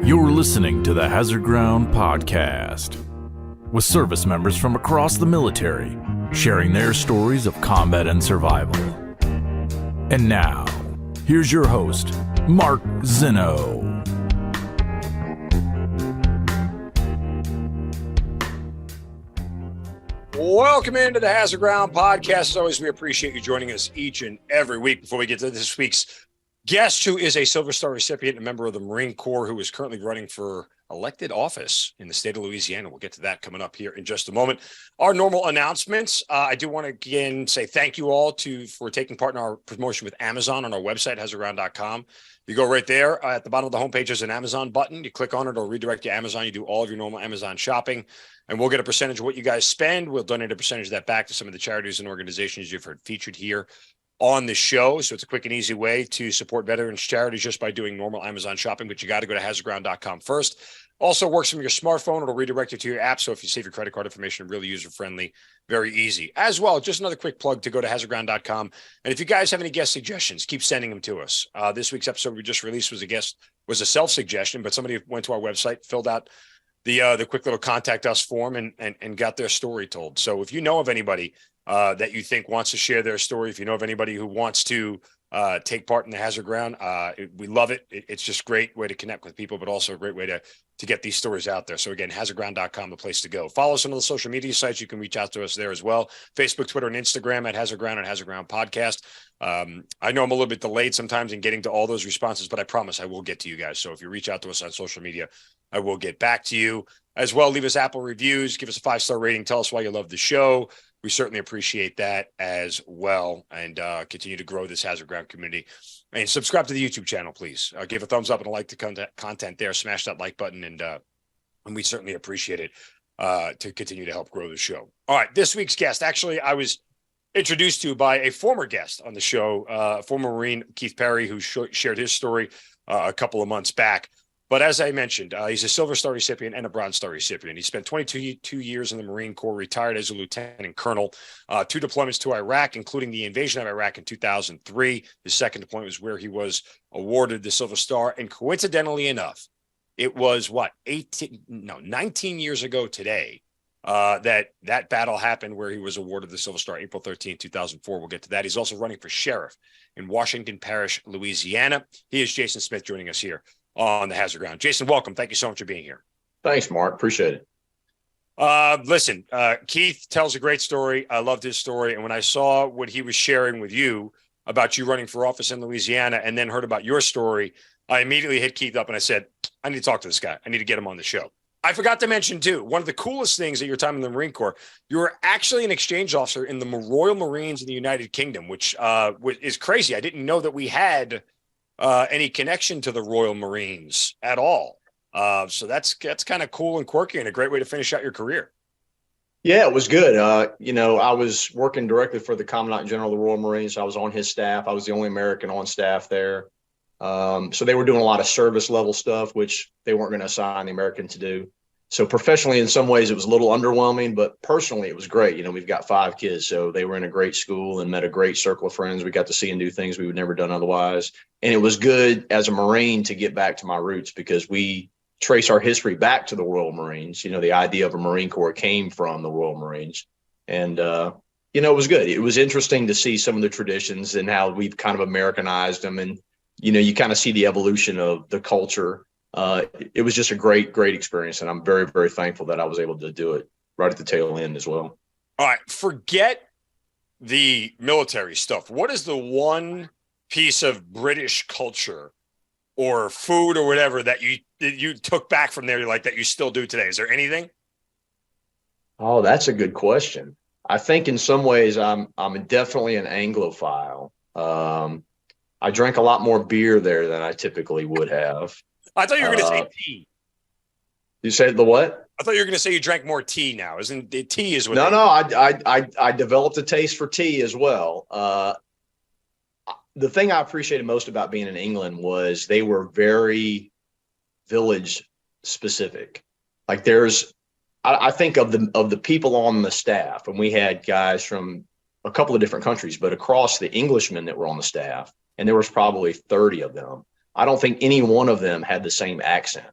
You're listening to the Hazard Ground Podcast, with service members from across the military sharing their stories of combat and survival. And now, here's your host, Mark Zinno. Welcome into the Hazard Ground Podcast. As always, we appreciate you joining us each and every week. Before we get to this week's guest, who is a Silver Star recipient and a member of the Marine Corps, who is currently running for elected office in the state of Louisiana. We'll get to that coming up here in just a moment. Our normal announcements. I do want to again say thank you all for taking part in our promotion with Amazon on our website, hazardground.com. You go right there at the bottom of the homepage. There's an Amazon button. You click on it, it'll redirect you to Amazon. You do all of your normal Amazon shopping, and we'll get a percentage of what you guys spend. We'll donate a percentage of that back to some of the charities and organizations you've heard featured here on the show. So it's a quick and easy way to support veterans charities just by doing normal Amazon shopping, but you got to go to hazardground.com first. Also works from your smartphone. It'll redirect you to your app. So if you save your credit card information, really user-friendly, very easy. As well, just another quick plug to go to hazardground.com. And if you guys have any guest suggestions, keep sending them to us. This week's episode we just released was a self-suggestion, but somebody went to our website, filled out the quick little contact us form and got their story told. So if you know of anybody that you think wants to share their story, if you know of anybody who wants to take part in the Hazard Ground, we love it. It's just a great way to connect with people, but also a great way to get these stories out there. So again, hazardground.com, the place to go. Follow us on all the social media sites. You can reach out to us there as well. Facebook, Twitter, and Instagram at Hazard Ground and Hazard Ground Podcast. I know I'm a little bit delayed sometimes in getting to all those responses, but I promise I will get to you guys. So if you reach out to us on social media, I will get back to you as well. Leave us Apple reviews, give us a 5-star rating. Tell us why you love the show. We certainly appreciate that as well, and continue to grow this Hazard Ground community. And subscribe to the YouTube channel, please. Give a thumbs up and a like to content there. Smash that like button, and we certainly appreciate it to continue to help grow the show. All right, this week's guest, actually, I was introduced to by a former guest on the show, former Marine Keith Perry, who shared his story a couple of months back. But as I mentioned, he's a Silver Star recipient and a Bronze Star recipient. He spent 22 years in the Marine Corps, retired as a lieutenant colonel, 2 deployments to Iraq, including the invasion of Iraq in 2003. His second deployment was where he was awarded the Silver Star. And coincidentally enough, it was 19 years ago today that battle happened where he was awarded the Silver Star, April 13, 2004. We'll get to that. He's also running for sheriff in Washington Parish, Louisiana. He is Jason Smith joining us here on the Hazard Ground. Jason, welcome. Thank you so much for being here. Thanks, Mark. Appreciate it. Listen, Keith tells a great story. I loved his story. And when I saw what he was sharing with you about you running for office in Louisiana and then heard about your story, I immediately hit Keith up and I said, I need to talk to this guy. I need to get him on the show. I forgot to mention, too, one of the coolest things at your time in the Marine Corps, you were actually an exchange officer in the Royal Marines in the United Kingdom, which is crazy. I didn't know that we had any connection to the Royal Marines at all. So that's kind of cool and quirky and a great way to finish out your career. Yeah, it was good. I was working directly for the Commandant General of the Royal Marines. I was on his staff. I was the only American on staff there. So they were doing a lot of service level stuff, which they weren't going to assign the American to do. So professionally, in some ways, it was a little underwhelming, but personally, it was great. We've got 5 kids, so they were in a great school and met a great circle of friends. We got to see and do things we would never done otherwise. And it was good as a Marine to get back to my roots because we trace our history back to the Royal Marines. The idea of a Marine Corps came from the Royal Marines. And, it was good. It was interesting to see some of the traditions and how we've kind of Americanized them. And, you kind of see the evolution of the culture. It was just a great, great experience. And I'm very, very thankful that I was able to do it right at the tail end as well. All right. Forget the military stuff. What is the one piece of British culture or food or whatever that you took back from there, like that you still do today? Is there anything? Oh, that's a good question. I think in some ways I'm definitely an Anglophile. I drank a lot more beer there than I typically would have. I thought you were going to say tea. You said the what? I thought you were going to say you drank more tea now. Isn't it tea is what? No. I developed a taste for tea as well. The thing I appreciated most about being in England was they were very village specific. Like I think of the people on the staff, and we had guys from a couple of different countries, but across the Englishmen that were on the staff, and there was probably 30 of them. I don't think any one of them had the same accent.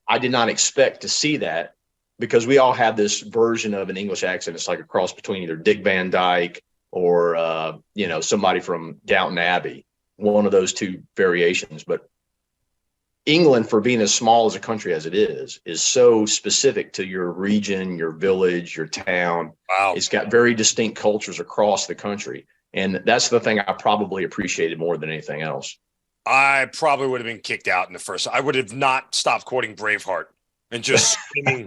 I did not expect to see that, because we all have this version of an English accent. It's like a cross between either Dick Van Dyke or, somebody from Downton Abbey, one of those two variations. But England, for being as small as a country as it is so specific to your region, your village, your town. Wow. It's got very distinct cultures across the country. And that's the thing I probably appreciated more than anything else. I probably would have been kicked out in the first. I would have not stopped quoting Braveheart and just screaming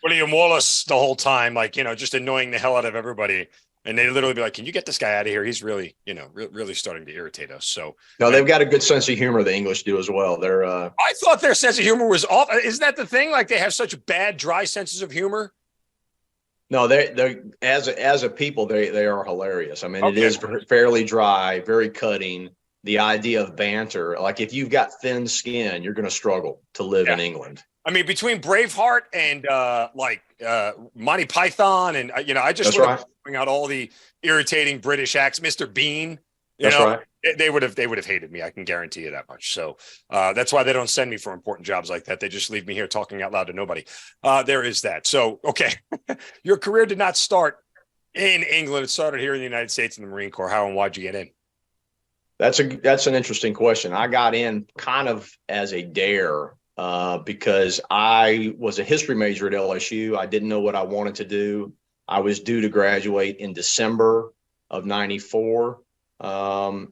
William Wallace the whole time, just annoying the hell out of everybody. And they literally be like, "Can you get this guy out of here? He's really, really starting to irritate us." So no, they've got a good sense of humor. The English do as well. I thought their sense of humor was off. Isn't that the thing? Like, they have such bad, dry senses of humor. No, they as a people, they are hilarious. I mean, okay. It is fairly dry, very cutting. The idea of banter, like if you've got thin skin, you're going to struggle to live in England. I mean, between Braveheart and Monty Python, and I just want to bring out all the irritating British acts. Mr. Bean, they would have hated me. I can guarantee you that much. So that's why they don't send me for important jobs like that. They just leave me here talking out loud to nobody. There is that. So okay, your career did not start in England. It started here in the United States in the Marine Corps. How and why'd you get in? That's an interesting question. I got in kind of as a dare because I was a history major at LSU. I didn't know what I wanted to do. I was due to graduate in December of '94. And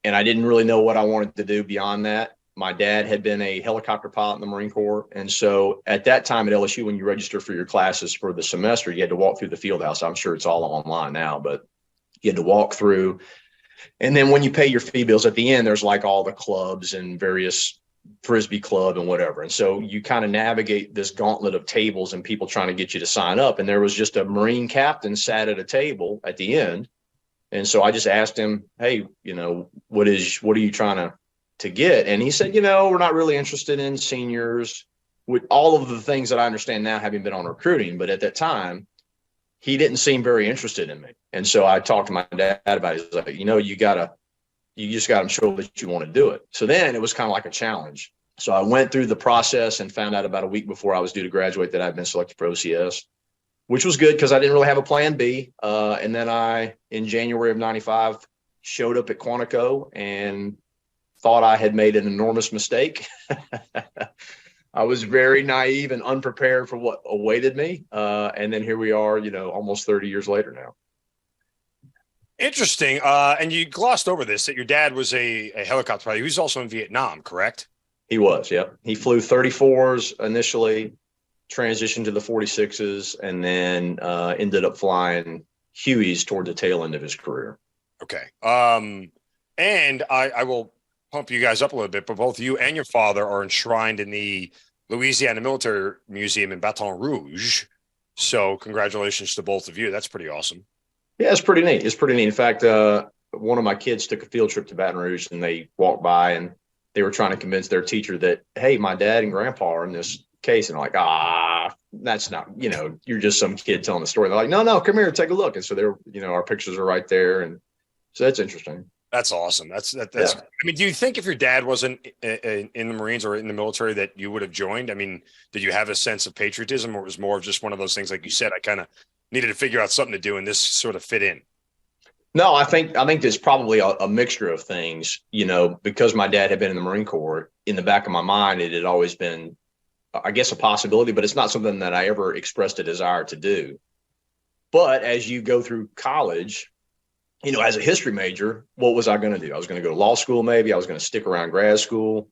I didn't really know what I wanted to do beyond that. My dad had been a helicopter pilot in the Marine Corps. And so at that time at LSU, when you register for your classes for the semester, you had to walk through the field house. I'm sure it's all online now, but you had to walk through. And then when you pay your fee bills at the end, there's like all the clubs and various Frisbee club and whatever. And so you kind of navigate this gauntlet of tables and people trying to get you to sign up. And there was just a Marine captain sat at a table at the end. And so I just asked him, "Hey, what are you trying to get?" And he said, "We're not really interested in seniors," with all of the things that I understand now, having been on recruiting. But at that time, he didn't seem very interested in me. And so I talked to my dad about it. He's like, you just got to show that you want to do it. So then it was kind of like a challenge. So I went through the process and found out about a week before I was due to graduate that I'd been selected for OCS, which was good because I didn't really have a plan B. And then in January of '95, showed up at Quantico and thought I had made an enormous mistake. I was very naive and unprepared for what awaited me. And then here we are, almost 30 years later now. Interesting. And you glossed over this, that your dad was a helicopter pilot. He was also in Vietnam, correct? He was, yeah. He flew 34s initially, transitioned to the 46s, and then ended up flying Hueys toward the tail end of his career. Okay. And I will pump you guys up a little bit, but both you and your father are enshrined in the Louisiana Military Museum in Baton Rouge. So congratulations to both of you. That's pretty awesome. Yeah, it's pretty neat. In fact, one of my kids took a field trip to Baton Rouge, and they walked by and they were trying to convince their teacher that, "Hey, my dad and grandpa are in this case." And I'm like, that's not, you're just some kid telling the story. They're like, no, come here, take a look. And so they're, our pictures are right there. And so that's interesting. That's awesome. That's. Yeah. I mean, do you think if your dad wasn't in the Marines or in the military that you would have joined? I mean, did you have a sense of patriotism, or it was more of just one of those things, like you said, I kind of needed to figure out something to do, and this sort of fit in? No, I think there's probably a mixture of things, because my dad had been in the Marine Corps. In the back of my mind, it had always been, I guess, a possibility, but it's not something that I ever expressed a desire to do. But as you go through college, as a history major, what was I going to do? I was going to go to law school, maybe. I was going to stick around grad school.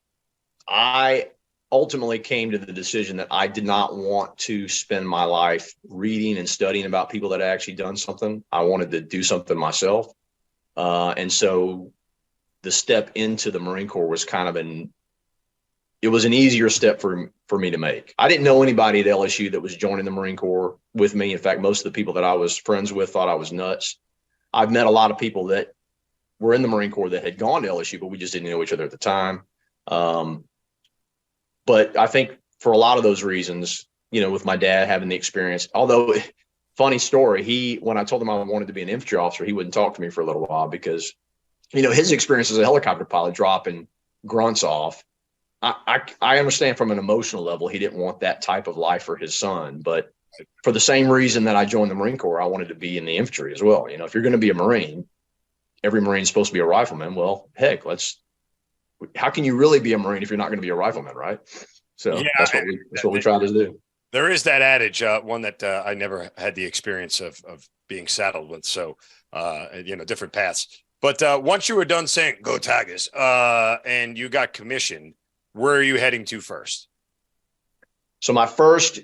I ultimately came to the decision that I did not want to spend my life reading and studying about people that had actually done something. I wanted to do something myself. And so the step into the Marine Corps was kind of it was an easier step for me to make. I didn't know anybody at LSU that was joining the Marine Corps with me. In fact, most of the people that I was friends with thought I was nuts. I've met a lot of people that were in the Marine Corps that had gone to LSU, but we just didn't know each other at the time. But I think for a lot of those reasons, with my dad having the experience, although funny story, when I told him I wanted to be an infantry officer, he wouldn't talk to me for a little while because, his experience as a helicopter pilot dropping grunts off. I understand from an emotional level, he didn't want that type of life for his son. But for the same reason that I joined the Marine Corps, I wanted to be in the infantry as well. You know, if you're going to be a Marine, every Marine's supposed to be a rifleman. Well, heck, how can you really be a Marine if you're not going to be a rifleman, right? So that's what we try to do. There is that adage, one that I never had the experience of being saddled with. So, different paths. But once you were done saying "Go Tigers," and you got commissioned, where are you heading to first? So my first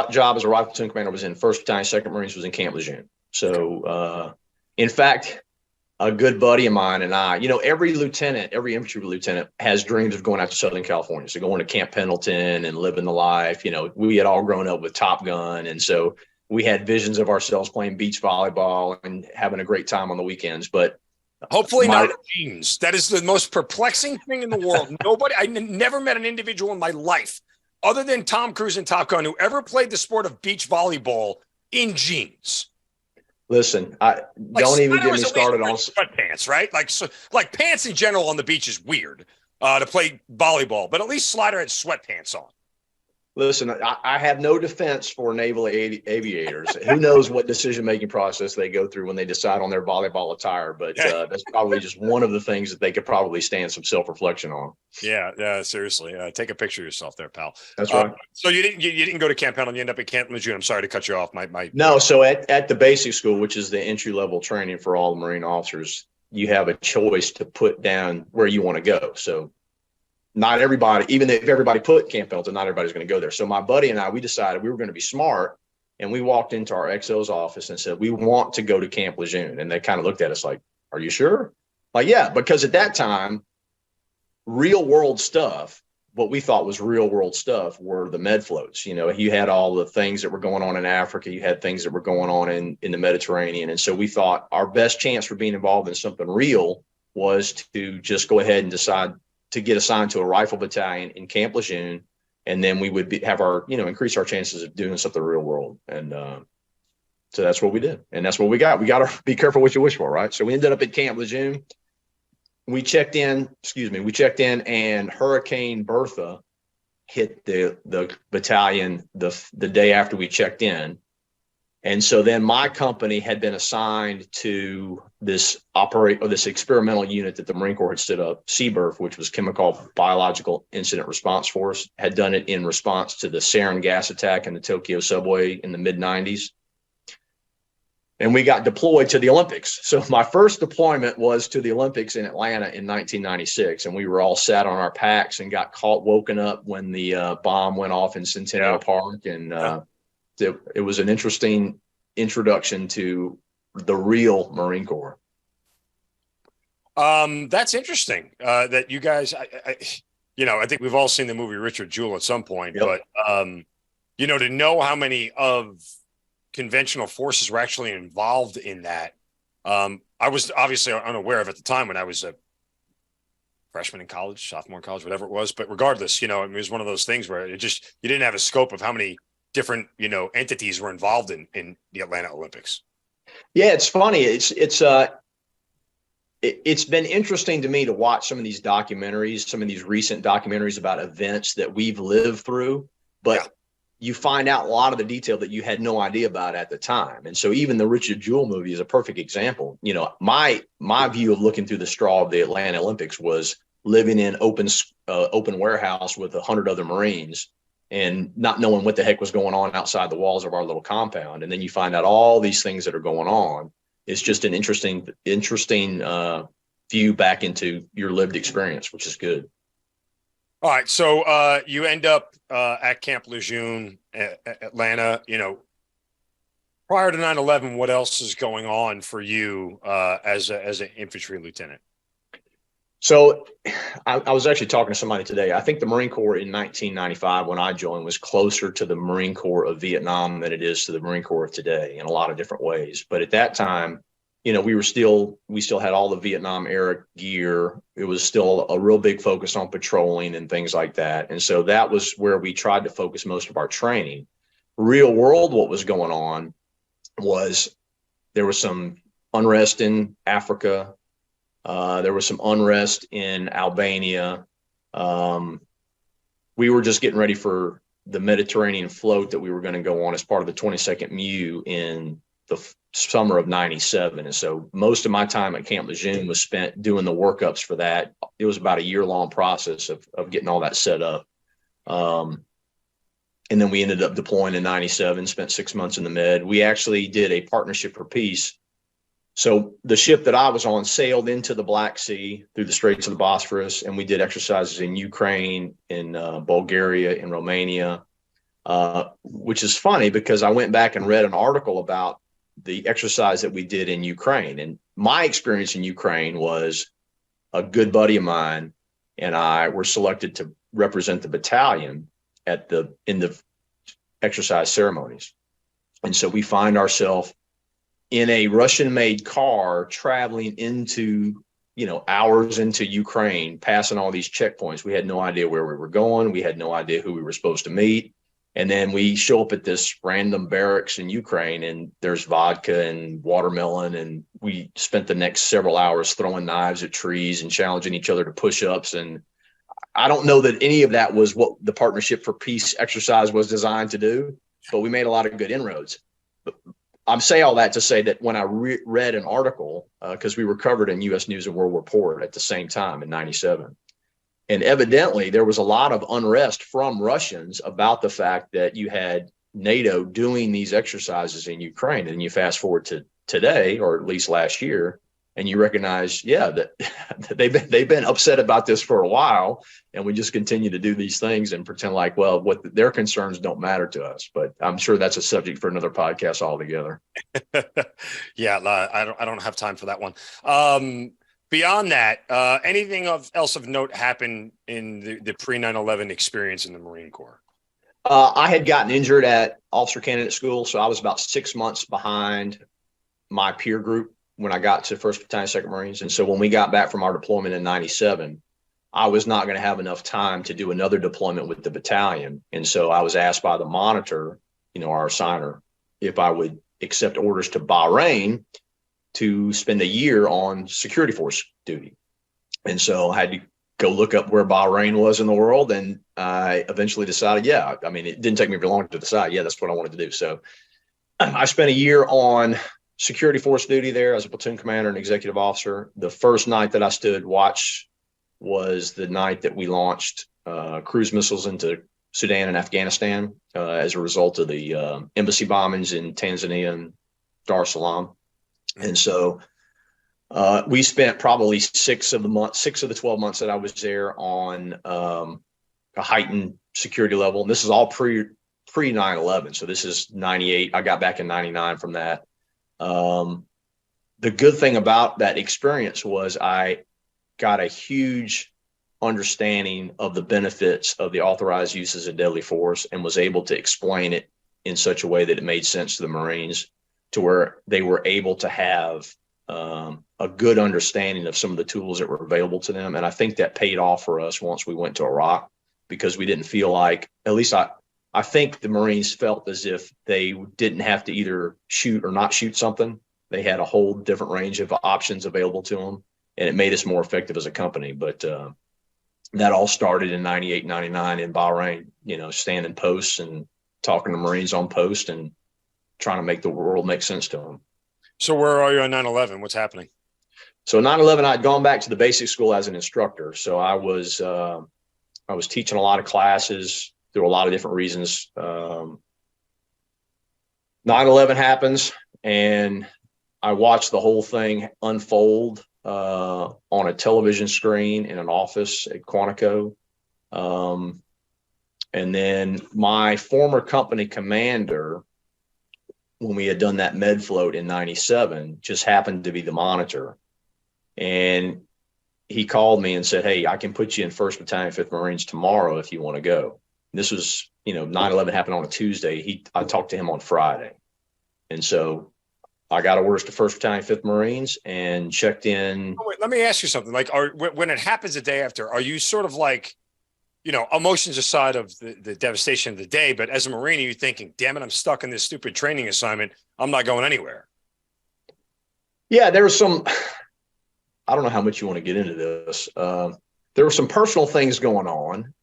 job as a rifle platoon commander was in 1st Battalion, 2nd Marines, was in Camp Lejeune. So, in fact, a good buddy of mine and I, every infantry lieutenant has dreams of going out to Southern California. So going to Camp Pendleton and living the life. We had all grown up with Top Gun. And so we had visions of ourselves playing beach volleyball and having a great time on the weekends. But hopefully not in jeans. That is the most perplexing thing in the world. I never met an individual in my life other than Tom Cruise and Top Gun who ever played the sport of beach volleyball in jeans. Listen, don't even get me started on sweatpants, right? Like pants in general on the beach is weird to play volleyball, but at least Slider had sweatpants on. Listen, I have no defense for naval aviators. Who knows what decision-making process they go through when they decide on their volleyball attire, but that's probably just one of the things that they could probably stand some self-reflection on. Yeah, seriously. Take a picture of yourself there, pal. That's right. So you didn't go to Camp Pendleton, you end up at Camp Lejeune. I'm sorry to cut you off. No, so at the basic school, which is the entry-level training for all the Marine officers, you have a choice to put down where you want to go. So not everybody, even if everybody put Camp Pendleton, not everybody's going to go there. So my buddy and I, we decided we were going to be smart, and we walked into our XO's office and said, we want to go to Camp Lejeune. And they kind of looked at us like, are you sure? Like, yeah, because at that time, real world stuff, what we thought was real world stuff were the med floats. You had all the things that were going on in Africa. You had things that were going on in the Mediterranean. And so we thought our best chance for being involved in something real was to just go ahead and decide to get assigned to a rifle battalion in Camp Lejeune, and then we would have our, increase our chances of doing something real world. And so that's what we did, and that's what we got. We got to be careful what you wish for, right? So we ended up at Camp Lejeune. We checked in, and Hurricane Bertha hit the battalion the day after we checked in. And so then my company had been assigned to this experimental unit that the Marine Corps had stood up, CBIRF, which was Chemical Biological Incident Response Force, had done it in response to the sarin gas attack in the Tokyo subway in the mid-90s. And we got deployed to the Olympics. So my first deployment was to the Olympics in Atlanta in 1996. And we were all sat on our packs and got woken up when the bomb went off in Centennial Park. And it was an interesting introduction to the real Marine Corps. That's interesting that you guys, I think we've all seen the movie Richard Jewell at some point, yep. But, to know how many of conventional forces were actually involved in that. I was obviously unaware of at the time when I was a freshman in college, sophomore in college, whatever it was. But regardless, it was one of those things where you didn't have a scope of how many different, entities were involved in the Atlanta Olympics. Yeah, it's funny. It's been interesting to me to watch some of these documentaries, some of these recent documentaries about events that we've lived through, but you find out a lot of the detail that you had no idea about at the time. And so even the Richard Jewell movie is a perfect example. My view of looking through the straw of the Atlanta Olympics was living in open warehouse with 100 other Marines and not knowing what the heck was going on outside the walls of our little compound. And then you find out all these things that are going on. It's just an interesting view back into your lived experience, which is good. All right. So you end up at Camp Lejeune, Atlanta. Prior to 9/11, what else is going on for you as an infantry lieutenant? So I was actually talking to somebody today. I think the Marine Corps in 1995, when I joined, was closer to the Marine Corps of Vietnam than it is to the Marine Corps of today in a lot of different ways. But at that time, we still had all the Vietnam era gear. It was still a real big focus on patrolling and things like that. And so that was where we tried to focus most of our training. Real world, what was going on was there was some unrest in Africa. There was some unrest in Albania. We were just getting ready for the Mediterranean float that we were going to go on as part of the 22nd MU in the summer of 97. And so most of my time at Camp Lejeune was spent doing the workups for that. It was about a year-long process of getting all that set up. And then we ended up deploying in 97, spent 6 months in the Med. We actually did a partnership for peace. So the ship that I was on sailed into the Black Sea through the Straits of the Bosphorus, and we did exercises in Ukraine, in Bulgaria, in Romania, which is funny because I went back and read an article about the exercise that we did in Ukraine. And my experience in Ukraine was a good buddy of mine and I were selected to represent the battalion in the exercise ceremonies. And so we find ourselves in a Russian-made car traveling into, hours into Ukraine, passing all these checkpoints. We had no idea where we were going. We had no idea who we were supposed to meet. And then we show up at this random barracks in Ukraine, and there's vodka and watermelon. And we spent the next several hours throwing knives at trees and challenging each other to push-ups. And I don't know that any of that was what the Partnership for Peace exercise was designed to do, but we made a lot of good inroads. But I'm saying all that to say that when I read an article, because we were covered in U.S. News and World Report at the same time in 97, and evidently there was a lot of unrest from Russians about the fact that you had NATO doing these exercises in Ukraine. And you fast forward to today, or at least last year, and you recognize, that they've been upset about this for a while, and we just continue to do these things and pretend like, well, their concerns don't matter to us. But I'm sure that's a subject for another podcast altogether. Yeah, I don't have time for that one. Beyond that, anything else of note happened in the pre 9/11 experience in the Marine Corps? I had gotten injured at officer candidate school, so I was about 6 months behind my peer group when I got to 1st Battalion, 2nd Marines. And so when we got back from our deployment in 97, I was not going to have enough time to do another deployment with the battalion. And so I was asked by the monitor, our assigner, if I would accept orders to Bahrain to spend a year on security force duty. And so I had to go look up where Bahrain was in the world. And I eventually decided, it didn't take me very long to decide. Yeah, that's what I wanted to do. So I spent a year on security force duty there as a platoon commander and executive officer. The first night that I stood watch was the night that we launched cruise missiles into Sudan and Afghanistan as a result of the embassy bombings in Tanzania and Dar es Salaam. And so we spent probably 6 of the 12 months that I was there on a heightened security level. And this is all pre 9/11. So this is 98. I got back in 99 from that. The good thing about that experience was I got a huge understanding of the benefits of the authorized uses of deadly force and was able to explain it in such a way that it made sense to the Marines, to where they were able to have a good understanding of some of the tools that were available to them. And I think that paid off for us once we went to Iraq, because we didn't feel like, at least I think the Marines felt as if they didn't have to either shoot or not shoot something. They had a whole different range of options available to them, and it made us more effective as a company. But that all started in 98, 99 in Bahrain, standing posts and talking to Marines on post and trying to make the world make sense to them. So where are you on 9/11? What's happening? So 9/11, I'd gone back to the basic school as an instructor. So I was teaching a lot of classes through a lot of different reasons. 9/11 happens, and I watched the whole thing unfold on a television screen in an office at Quantico. And then my former company commander, when we had done that med float in 97, just happened to be the monitor. And he called me and said, "Hey, I can put you in 1st Battalion, 5th Marines tomorrow if you want to go." This was, 9/11 happened on a Tuesday. I talked to him on Friday. And so I got orders to 1st Battalion, 5th Marines and checked in. Oh, wait, let me ask you something. Like, when it happens the day after, are you sort of like, emotions aside of the devastation of the day, but as a Marine, are you thinking, damn it, I'm stuck in this stupid training assignment. I'm not going anywhere? Yeah, there was some, I don't know how much you want to get into this. there were some personal things going on.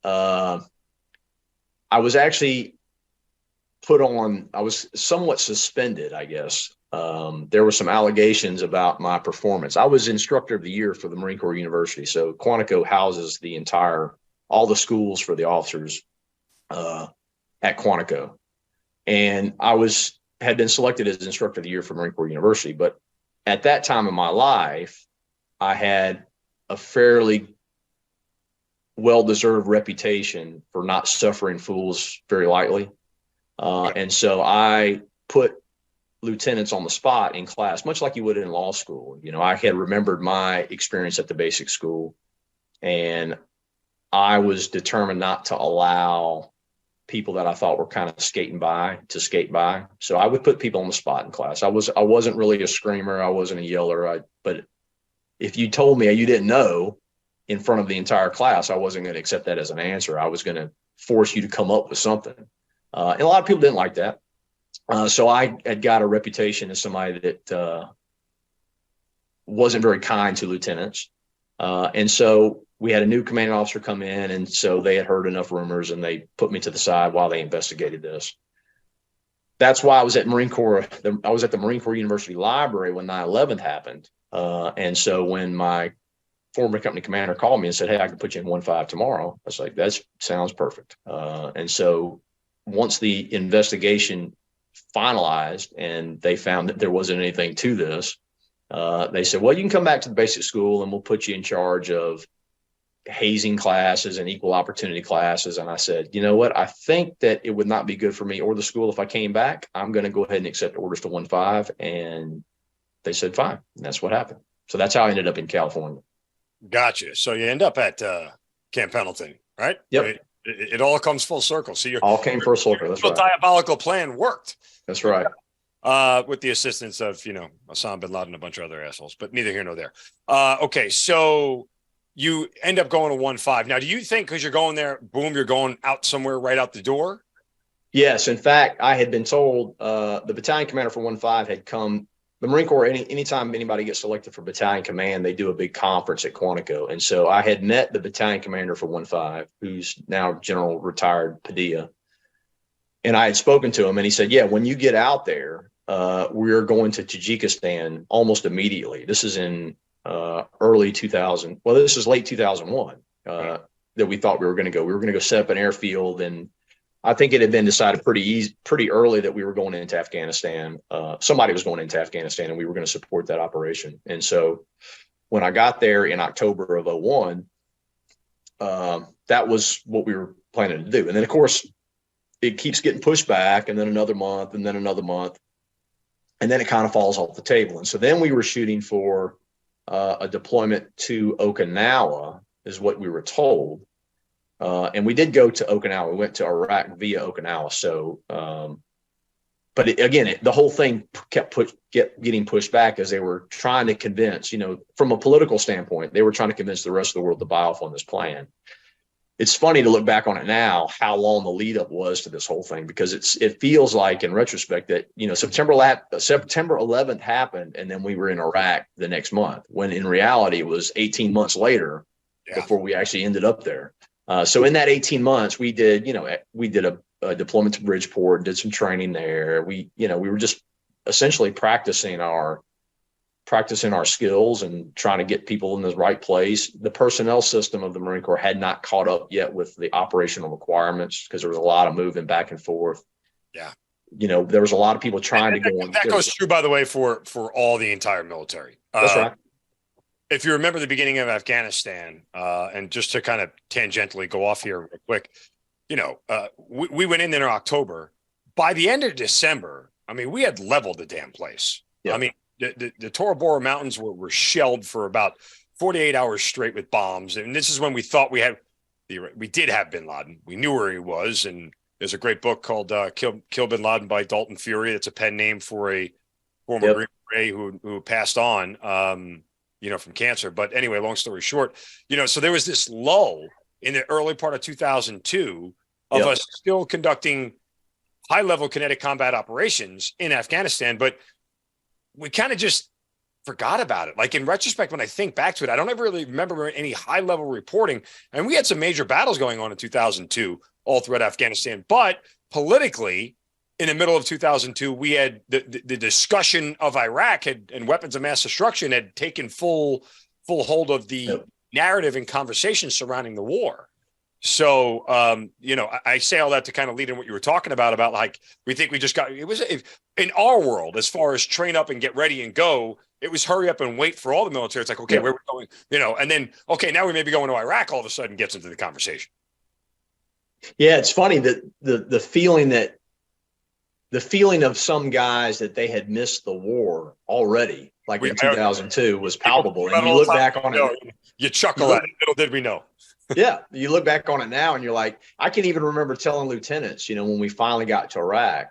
I was actually I was somewhat suspended, I guess. There were some allegations about my performance. I was instructor of the year for the Marine Corps University. So Quantico houses all the schools for the officers at Quantico. And I had been selected as instructor of the year for Marine Corps University. But at that time in my life, I had a fairly well-deserved reputation for not suffering fools very lightly. And so I put lieutenants on the spot in class, much like you would in law school. You know, I had remembered my experience at the basic school, and I was determined not to allow people that I thought were kind of skating by to skate by. So I would put people on the spot in class. I wasn't really a screamer. I wasn't a yeller. But if you told me you didn't know in front of the entire class, I wasn't going to accept that as an answer. I was going to force you to come up with something. And a lot of people didn't like that. So I had got a reputation as somebody that wasn't very kind to lieutenants. And so we had a new commanding officer come in, and so they had heard enough rumors, and they put me to the side while they investigated this. That's why I was at the Marine Corps University Library when 9/11 happened. And so when my former company commander called me and said, "Hey, I can put you in 1-5 tomorrow," I was like, "That sounds perfect." And so once the investigation finalized and they found that there wasn't anything to this, they said, "Well, you can come back to the basic school and we'll put you in charge of hazing classes and equal opportunity classes." And I said, "You know what? I think that it would not be good for me or the school if I came back. I'm going to go ahead and accept orders to 1-5. And they said, "Fine." And that's what happened. So that's how I ended up in California. Gotcha. So you end up at Camp Pendleton, right? Yep. It all comes full circle. So all came full circle. That's right. Diabolical plan worked. That's right. With the assistance of, Osama bin Laden and a bunch of other assholes, but neither here nor there. Okay. So you end up going to 1-5. Now, do you think because you're going there, boom, you're going out somewhere right out the door? Yes. In fact, I had been told the battalion commander for 1-5 had come. The Marine Corps, anytime anybody gets selected for battalion command, they do a big conference at Quantico. And so I had met the battalion commander for 1-5, who's now General retired Padilla. And I had spoken to him, and he said, "Yeah, when you get out there, we're going to Tajikistan almost immediately." This is in early 2000. Well, this is late 2001 that we thought we were going to go. We were going to go set up an airfield, and I think it had been decided pretty early that we were going into Afghanistan. Somebody was going into Afghanistan, and we were going to support that operation. And so when I got there in October of 2001, that was what we were planning to do. And then, of course, it keeps getting pushed back, and then another month, and then another month, and then it kind of falls off the table. And so then we were shooting for a deployment to Okinawa, is what we were told. And we did go to Okinawa. We went to Iraq via Okinawa. So, but the whole thing kept getting pushed back as they were trying to convince, from a political standpoint, they were trying to convince the rest of the world to buy off on this plan. It's funny to look back on it now, how long the lead up was to this whole thing, because it feels like in retrospect that, September 11th happened, and then we were in Iraq the next month, when in reality it was 18 months later before we actually ended up there. So in that 18 months, we did a deployment to Bridgeport, did some training there. We were just essentially practicing our skills and trying to get people in the right place. The personnel system of the Marine Corps had not caught up yet with the operational requirements, because there was a lot of moving back and forth. Yeah. There was a lot of people trying to go on. That goes true, by the way, for all the entire military. That's right. If you remember the beginning of Afghanistan, and just to kind of tangentially go off here real quick, we went in there in October. By the end of December, we had leveled the damn place. Yeah. The Tora Bora Mountains were shelled for about 48 hours straight with bombs. And this is when we thought we did have bin Laden. We knew where he was. And there's a great book called Kill Bin Laden by Dalton Fury. It's a pen name for a former Green Beret who passed on, from cancer. But anyway, long story short, so there was this lull in the early part of 2002 of us still conducting high-level kinetic combat operations in Afghanistan. But we kind of just forgot about it. Like in retrospect, when I think back to it, I don't ever really remember any high level reporting. And we had some major battles going on in 2002, all throughout Afghanistan. But politically, in the middle of 2002, we had the discussion of Iraq and weapons of mass destruction had taken full hold of the narrative and conversation surrounding the war. So, I say all that to kind of lead in what you were talking about like, we think we just got, it was in our world, as far as train up and get ready and go, it was hurry up and wait for all the military. It's like, okay, where we're going, and then, okay, now we may be going to Iraq all of a sudden gets into the conversation. Yeah. It's funny that the feeling of some guys that they had missed the war already, like in 2002, was palpable. And you look back on it, you chuckle at it. Little did we know. Yeah. You look back on it now and you're like, I can even remember telling lieutenants, when we finally got to Iraq,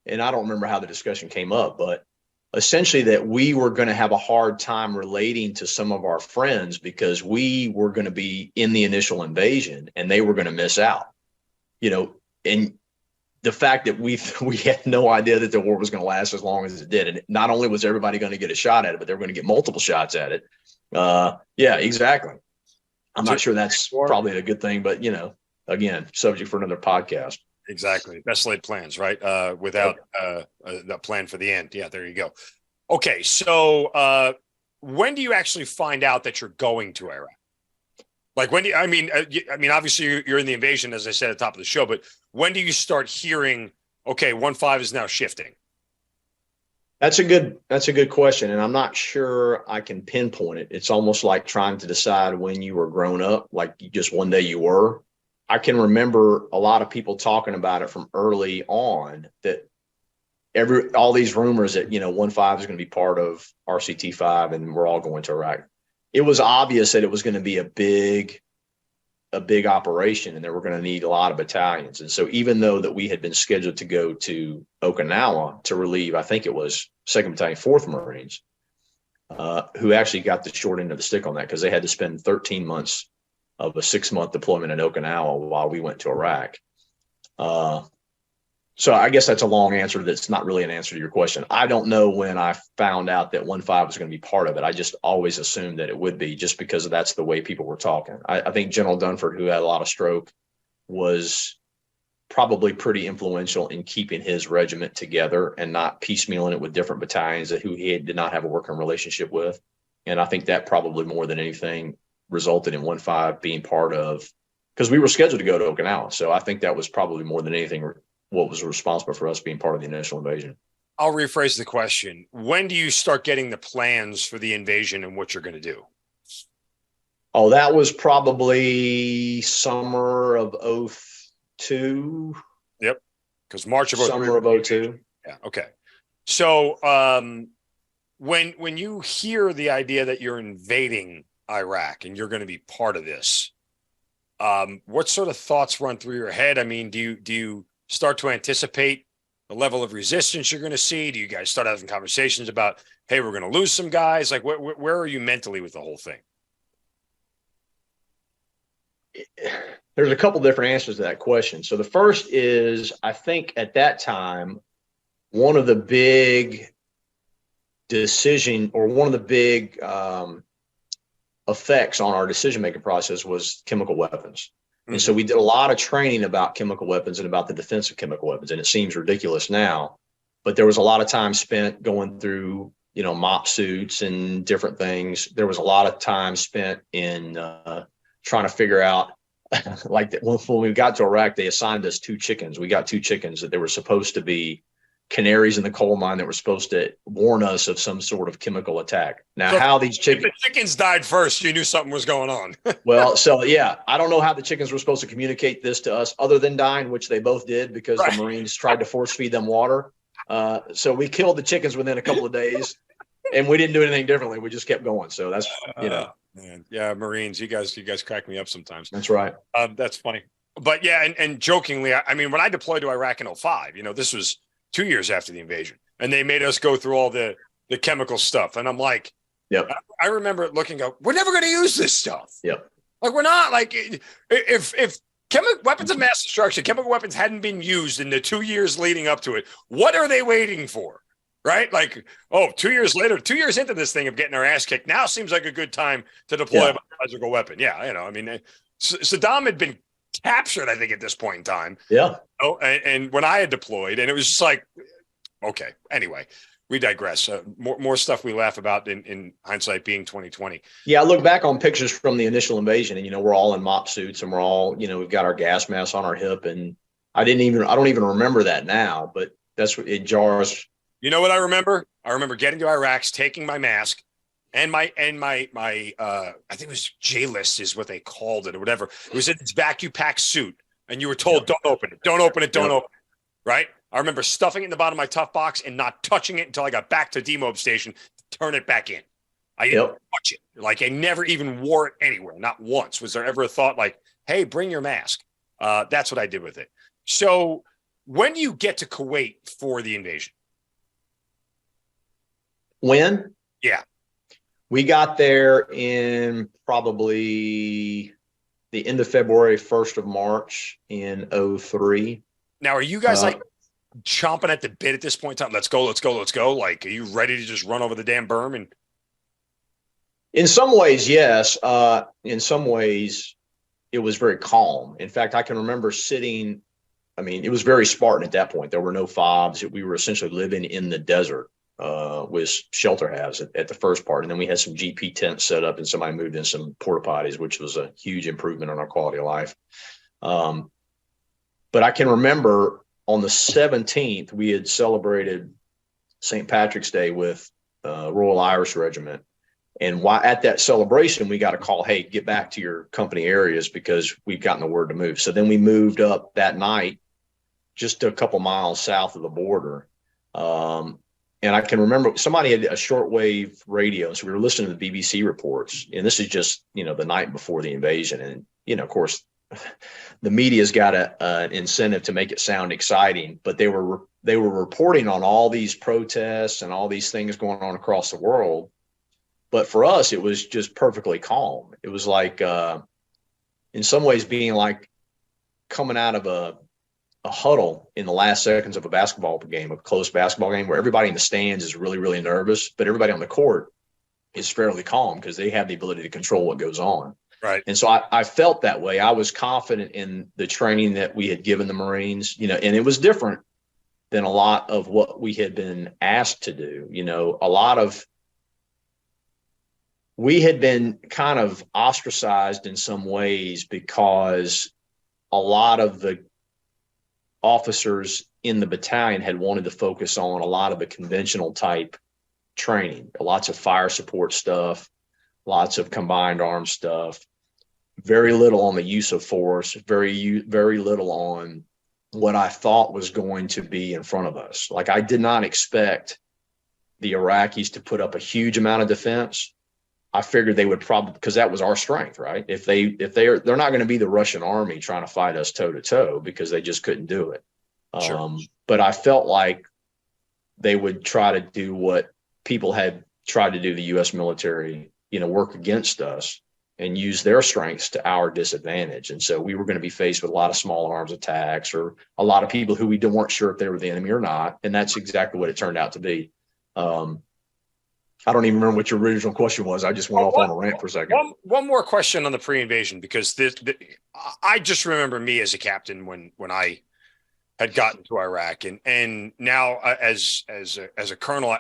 and I don't remember how the discussion came up, but essentially that we were going to have a hard time relating to some of our friends because we were going to be in the initial invasion and they were going to miss out, and the fact that we had no idea that the war was going to last as long as it did. And not only was everybody going to get a shot at it, but they were going to get multiple shots at it. Yeah, exactly. I'm not sure that's probably a good thing, but again, subject for another podcast. Exactly. Best laid plans, right? Without the plan for the end. Yeah, there you go. Okay. So when do you actually find out that you're going to Iraq? Like when do you, I mean, obviously you're in the invasion, as I said at the top of the show, but when do you start hearing, okay, 1-5 is now shifting? That's a good question. And I'm not sure I can pinpoint it. It's almost like trying to decide when you were grown up, like just one day you were. I can remember a lot of people talking about it from early on, that all these rumors that, 1-5 is going to be part of RCT-5 and we're all going to Iraq. It was obvious that it was going to be a big operation and that we're going to need a lot of battalions. And so even though that we had been scheduled to go to Okinawa to relieve, I think it was 2nd Battalion, 4th Marines, who actually got the short end of the stick on that because they had to spend 13 months of a 6-month deployment in Okinawa while we went to Iraq. So I guess that's a long answer. That's not really an answer to your question. I don't know when I found out that 1-5 was going to be part of it. I just always assumed that it would be, just because that's the way people were talking. I think General Dunford, who had a lot of stroke, was probably pretty influential in keeping his regiment together and not piecemealing it with different battalions who he did not have a working relationship with. And I think that probably more than anything resulted in 1-5 being part of, because we were scheduled to go to Okinawa. So I think that was probably more than anything what was responsible for us being part of the initial invasion. I'll rephrase the question. When do you start getting the plans for the invasion and what you're going to do? Oh, that was probably summer of 2002. Yep. Because March of 2002. Summer of 2002. Yeah. Okay. So when you hear the idea that you're invading Iraq and you're going to be part of this, what sort of thoughts run through your head? I mean, do you start to anticipate the level of resistance you're going to see? Do you guys start having conversations about, hey, we're going to lose some guys? Like, where are you mentally with the whole thing? There's a couple different answers to that question. So the first is, I think at that time, one of the big effects on our decision-making process was chemical weapons. And so we did a lot of training about chemical weapons and about the defense of chemical weapons. And it seems ridiculous now, but there was a lot of time spent going through, mop suits and different things. There was a lot of time spent in trying to figure out, like when we got to Iraq, they assigned us 2 chickens. We got 2 chickens that they were supposed to be canaries in the coal mine that were supposed to warn us of some sort of chemical attack. Now, so how these chickens... If the chickens died first, you knew something was going on. Well, so yeah, I don't know how the chickens were supposed to communicate this to us other than dying, which they both did because the Marines tried to force feed them water. So we killed the chickens within a couple of days and we didn't do anything differently. We just kept going. So that's, Man. Yeah, Marines, you guys crack me up sometimes. That's right. That's funny. But yeah, and jokingly, I mean, when I deployed to Iraq in 2005, this was 2 years after the invasion, and they made us go through all the chemical stuff. And I'm like, yep. I remember looking up, we're never going to use this stuff. Yep. Like we're not, like if chemical weapons of mass destruction, chemical weapons hadn't been used in the 2 years leading up to it, what are they waiting for? right? Like, oh, 2 years later, 2 years into this thing of getting our ass kicked, now seems like a good time to deploy a biological weapon. Yeah, I mean, Saddam had been captured, I think, at this point in time. Yeah. Oh, and when I had deployed, and it was just like, okay. Anyway, we digress. More stuff we laugh about in hindsight being 2020. Yeah, I look back on pictures from the initial invasion, and we're all in mop suits, and we're all, we've got our gas masks on our hip, and I don't even remember that now, but that's what it jars. You know what I remember? I remember getting to Iraq, taking my mask and my I think it was J-list is what they called it or whatever. It was in its vacuum pack suit, and you were told, don't open it, don't open it, don't open it. Right? I remember stuffing it in the bottom of my tough box and not touching it until I got back to demob station to turn it back in. I didn't touch it. Like, I never even wore it anywhere, not once. Was there ever a thought like, hey, bring your mask? That's what I did with it. So when do you get to Kuwait for the invasion? When? Yeah. We got there in probably the end of February, 1st of March in 2003. Now, are you guys like chomping at the bit at this point in time? Let's go, let's go, let's go. Like, are you ready to just run over the damn berm? And in some ways, yes. In some ways, it was very calm. In fact, I can remember sitting. I mean, it was very Spartan at that point. There were no fobs. We were essentially living in the desert with shelter halves at the first part. And then we had some GP tents set up, and somebody moved in some porta potties, which was a huge improvement on our quality of life. But I can remember on the 17th, we had celebrated St. Patrick's Day with Royal Irish Regiment. And at that celebration, we got a call, hey, get back to your company areas because we've gotten the word to move. So then we moved up that night just a couple miles south of the border. And I can remember somebody had a shortwave radio. So we were listening to the BBC reports. And this is just, the night before the invasion. And, of course, the media's got an incentive to make it sound exciting, but they were reporting on all these protests and all these things going on across the world. But for us, it was just perfectly calm. It was like, in some ways, being like coming out of a huddle in the last seconds of a basketball game, a close basketball game, where everybody in the stands is really, really nervous, but everybody on the court is fairly calm because they have the ability to control what goes on. Right. And so I felt that way. I was confident in the training that we had given the Marines, and it was different than a lot of what we had been asked to do. We had been kind of ostracized in some ways because a lot of the officers in the battalion had wanted to focus on a lot of the conventional type training, lots of fire support stuff, lots of combined arms stuff, very little on the use of force, very little on what I thought was going to be in front of us. Like, I did not expect the Iraqis to put up a huge amount of defense. I figured they would probably, because that was our strength, right? They're not going to be the Russian army trying to fight us toe to toe because they just couldn't do it. Sure. But I felt like they would try to do what people had tried to do the U.S. military, work against us and use their strengths to our disadvantage. And so we were going to be faced with a lot of small arms attacks or a lot of people who we weren't sure if they were the enemy or not. And that's exactly what it turned out to be. I don't even remember what your original question was. I just went off on a rant for a second. One more question on the pre-invasion, because I just remember me as a captain when I had gotten to Iraq, and now as a colonel,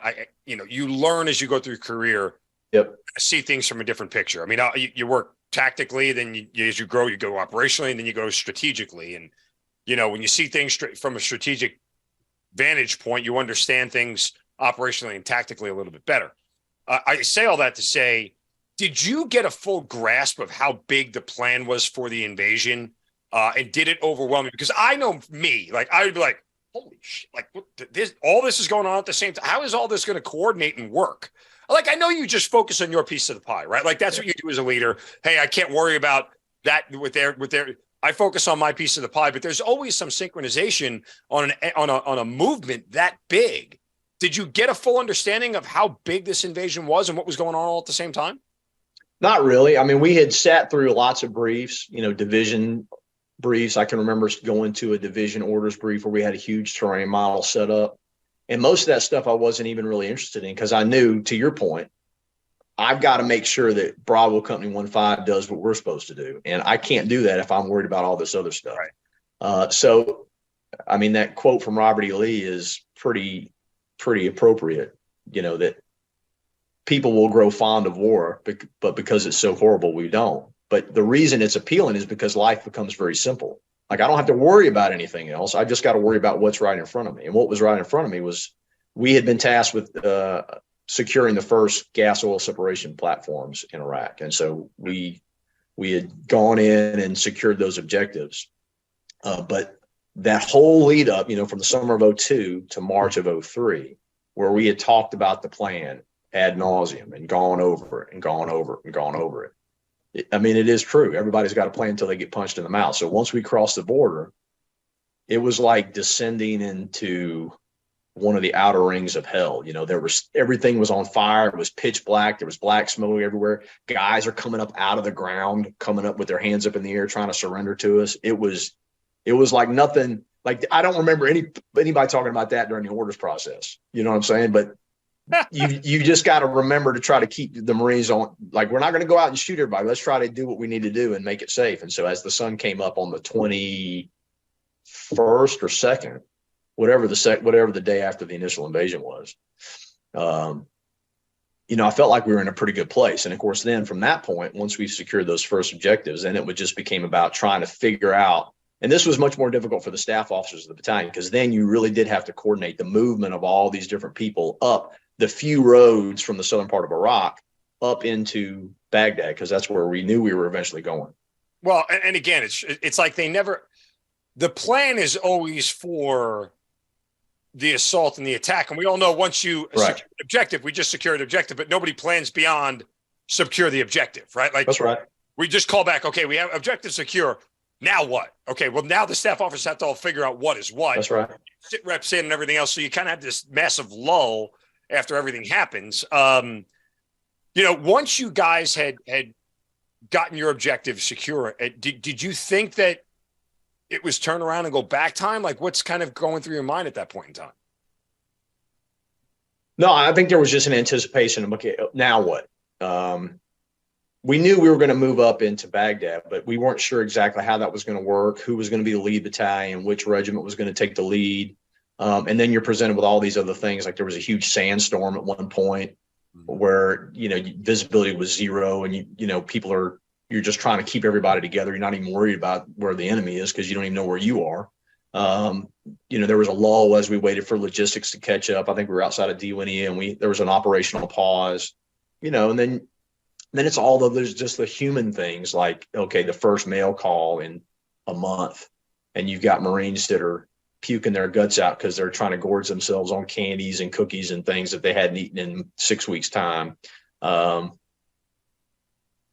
you learn as you go through your career. Yep. See things from a different picture. I mean, you work tactically, then as you grow, you go operationally, and then you go strategically. And when you see things from a strategic vantage point, you understand things operationally and tactically a little bit better. I say all that to say, did you get a full grasp of how big the plan was for the invasion? And did it overwhelm you? Because I know me, like, I would be like, holy shit, like, all this is going on at the same time. How is all this going to coordinate and work? Like, I know you just focus on your piece of the pie, right? Like, that's what you do as a leader. Hey, I can't worry about that with their, I focus on my piece of the pie, but there's always some synchronization on a movement that big. Did you get a full understanding of how big this invasion was and what was going on all at the same time? Not really. I mean, we had sat through lots of briefs, division briefs. I can remember going to a division orders brief where we had a huge terrain model set up. And most of that stuff I wasn't even really interested in because I knew, to your point, I've got to make sure that Bravo Company 1-5 does what we're supposed to do. And I can't do that if I'm worried about all this other stuff. Right. So, I mean, that quote from Robert E. Lee is pretty appropriate, that people will grow fond of war, but because it's so horrible, we don't. But the reason it's appealing is because life becomes very simple. Like, I don't have to worry about anything else. I just got to worry about what's right in front of me. And what was right in front of me was we had been tasked with securing the first gas oil separation platforms in Iraq. And so we had gone in and secured those objectives. But that whole lead up, from the summer of 2002 to March of 2003, where we had talked about the plan ad nauseum and gone over it and gone over it and gone over it. I mean, it is true. Everybody's got a plan until they get punched in the mouth. So once we crossed the border, it was like descending into one of the outer rings of hell. Everything was on fire. It was pitch black. There was black smoke everywhere. Guys are coming up out of the ground, coming up with their hands up in the air, trying to surrender to us. It was like nothing. Like, I don't remember anybody talking about that during the orders process. You know what I'm saying? But you just got to remember to try to keep the Marines on. Like, we're not going to go out and shoot everybody. Let's try to do what we need to do and make it safe. And so as the sun came up on the 21st or 2nd, whatever the day after the initial invasion was, I felt like we were in a pretty good place. And of course, then from that point, once we secured those first objectives, then it just became about trying to figure out. And this was much more difficult for the staff officers of the battalion, because then you really did have to coordinate the movement of all these different people up the few roads from the southern part of Iraq up into Baghdad, because that's where we knew we were eventually going. Well, and again, it's like the plan is always for the assault and the attack. And we all know once you secure the objective, we just secured the objective, but nobody plans beyond secure the objective, right? Like, that's right. We just call back, okay, we have objective secure. Now what? Okay, well, now the staff officers have to all figure out what is what. That's right. Sit reps in and everything else. So you kind of have this massive lull after everything happens. Once you guys had gotten your objective secure, did you think that it was turn around and go back time? Like, what's kind of going through your mind at that point in time? No, I think there was just an anticipation of, okay, now what? We knew we were going to move up into Baghdad, but we weren't sure exactly how that was going to work, who was going to be the lead battalion, which regiment was going to take the lead. And then you're presented with all these other things. Like, there was a huge sandstorm at one point where, visibility was zero, and people you're just trying to keep everybody together. You're not even worried about where the enemy is because you don't even know where you are. There was a lull as we waited for logistics to catch up. I think we were outside of Diwania, and there was an operational pause, and then it's there's just the human things, like, okay, the first mail call in a month, and you've got Marines that are puking their guts out because they're trying to gorge themselves on candies and cookies and things that they hadn't eaten in 6 weeks' time. And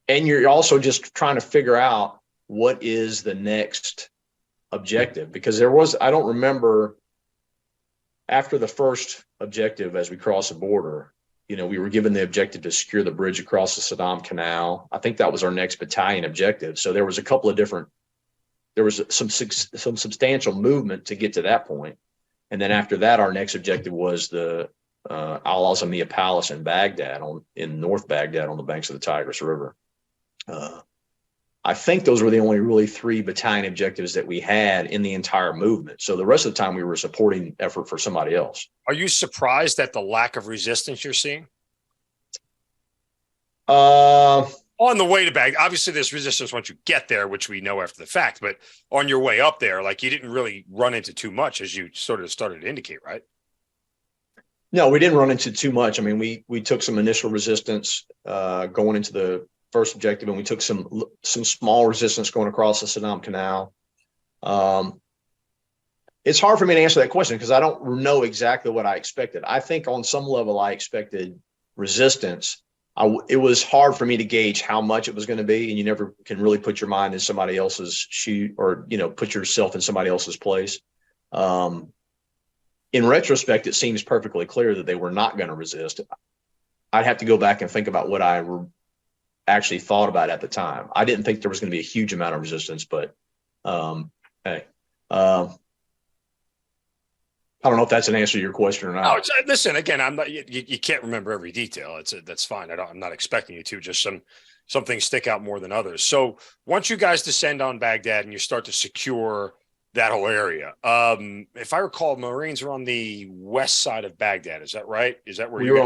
you're also just trying to figure out what is the next objective, because I don't remember, after the first objective, as we crossed the border, we were given the objective to secure the bridge across the Saddam Canal. I think that was our next battalion objective. So there was some substantial movement to get to that point. And then after that, our next objective was the Al-Azamiya Palace in Baghdad, in North Baghdad on the banks of the Tigris River. I think those were the only really 3 battalion objectives that we had in the entire movement. So the rest of the time we were supporting effort for somebody else. Are you surprised at the lack of resistance you're seeing? On the way to Baghdad, obviously there's resistance once you get there, which we know after the fact, but on your way up there, like, you didn't really run into too much, as you sort of started to indicate, right? No, we didn't run into too much. I mean, we took some initial resistance going into the first objective, and we took some small resistance going across the Saddam Canal. It's hard for me to answer that question because I don't know exactly what I expected. I think on some level I expected resistance. It was hard for me to gauge how much it was going to be, and you never can really put your mind in somebody else's shoe, or put yourself in somebody else's place. In retrospect, it seems perfectly clear that they were not going to resist. I'd have to go back and think about what I actually thought about at the time. I didn't think there was going to be a huge amount of resistance, but I don't know if that's an answer to your question or not. No, listen, again, I'm not. You can't remember every detail. That's fine. I'm not expecting you to. Just some things stick out more than others. So once you guys descend on Baghdad and you start to secure that whole area, if I recall, Marines are on the west side of Baghdad. Is that right? Is that where we were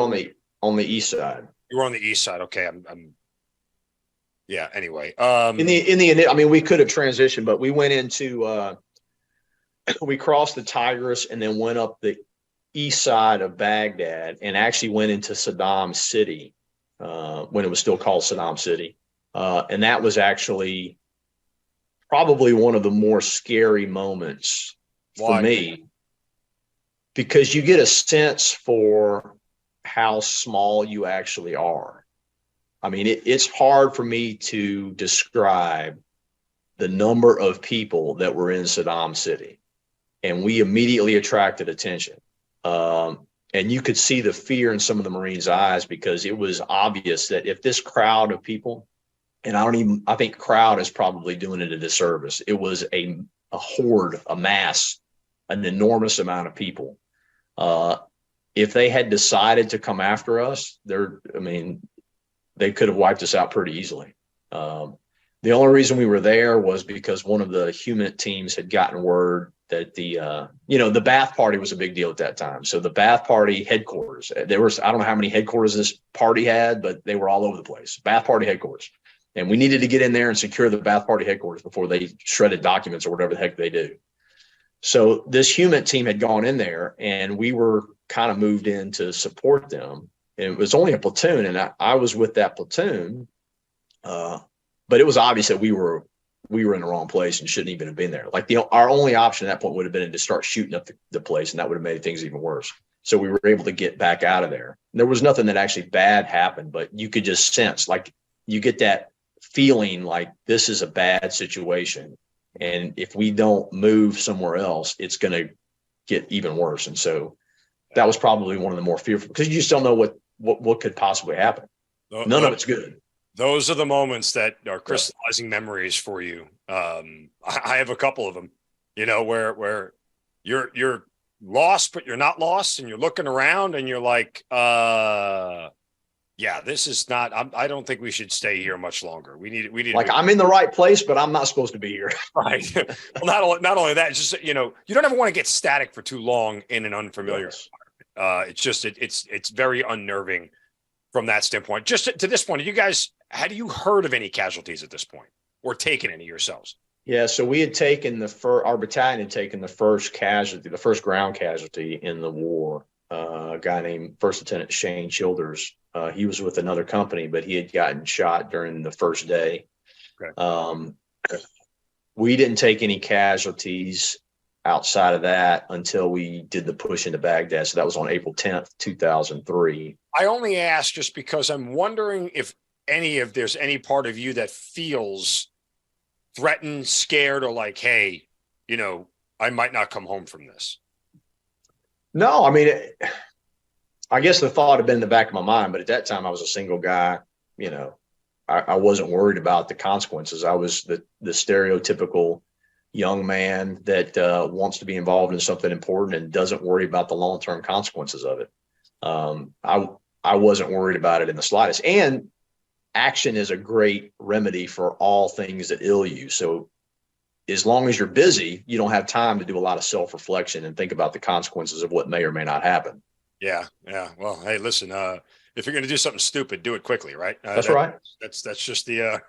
on the east side? You were on the east side. Okay, yeah. Anyway, I mean, we could have transitioned, but we went into we crossed the Tigris and then went up the east side of Baghdad and actually went into Saddam City when it was still called Saddam City. And that was actually probably one of the more scary moments for me, because you get a sense for how small you actually are. I mean, it's hard for me to describe the number of people that were in Saddam City. And we immediately attracted attention. And you could see the fear in some of the Marines' eyes, because it was obvious that if this crowd of people, and I think crowd is probably doing it a disservice. It was a horde, a mass, an enormous amount of people. If they had decided to come after us, they could have wiped us out pretty easily. The only reason we were there was because one of the HUMINT teams had gotten word that the Ba'ath Party was a big deal at that time. So the Ba'ath Party headquarters, I don't know how many headquarters this party had, but they were all over the place. Ba'ath Party headquarters. And we needed to get in there and secure the Ba'ath Party headquarters before they shredded documents or whatever the heck they do. So this HUMINT team had gone in there, and we were kind of moved in to support them. And it was only a platoon, and I was with that platoon. But it was obvious that we were in the wrong place and shouldn't even have been there. Like our only option at that point would have been to start shooting up the place, and that would have made things even worse. So we were able to get back out of there. There was nothing that actually bad happened, but you could just sense, like, you get that feeling like this is a bad situation. And if we don't move somewhere else, it's going to get even worse. And so that was probably one of the more fearful, because you just don't know what could possibly happen. None of it's good. Those are the moments that are crystallizing memories for you. I have a couple of them, where you're lost, but you're not lost, and you're looking around and you're like, yeah, this is not, I don't think we should stay here much longer. We need like, I'm in the right place, but I'm not supposed to be here. Right. Well, not only that, it's just, you don't ever want to get static for too long in an unfamiliar environment. It's just, it's very unnerving from that standpoint. Just to this point, had you heard of any casualties at this point, or taken any yourselves? Yeah. So we had taken our battalion had taken the first ground casualty in the war. A guy named First Lieutenant Shane Childers. He was with another company, but he had gotten shot during the first day. Okay. We didn't take any casualties outside of that until we did the push into Baghdad. So that was on April 10th, 2003. I only ask just because I'm wondering if there's any part of you that feels threatened, scared, or like, hey, I might not come home from this. No, I mean, I guess the thought had been in the back of my mind, but at that time I was a single guy. I wasn't worried about the consequences. I was the stereotypical young man that wants to be involved in something important and doesn't worry about the long-term consequences of it. I wasn't worried about it in the slightest. And action is a great remedy for all things that ill you. So as long as you're busy, you don't have time to do a lot of self-reflection and think about the consequences of what may or may not happen. Yeah. Well, hey, listen, if you're going to do something stupid, do it quickly, right? That's right. That's just the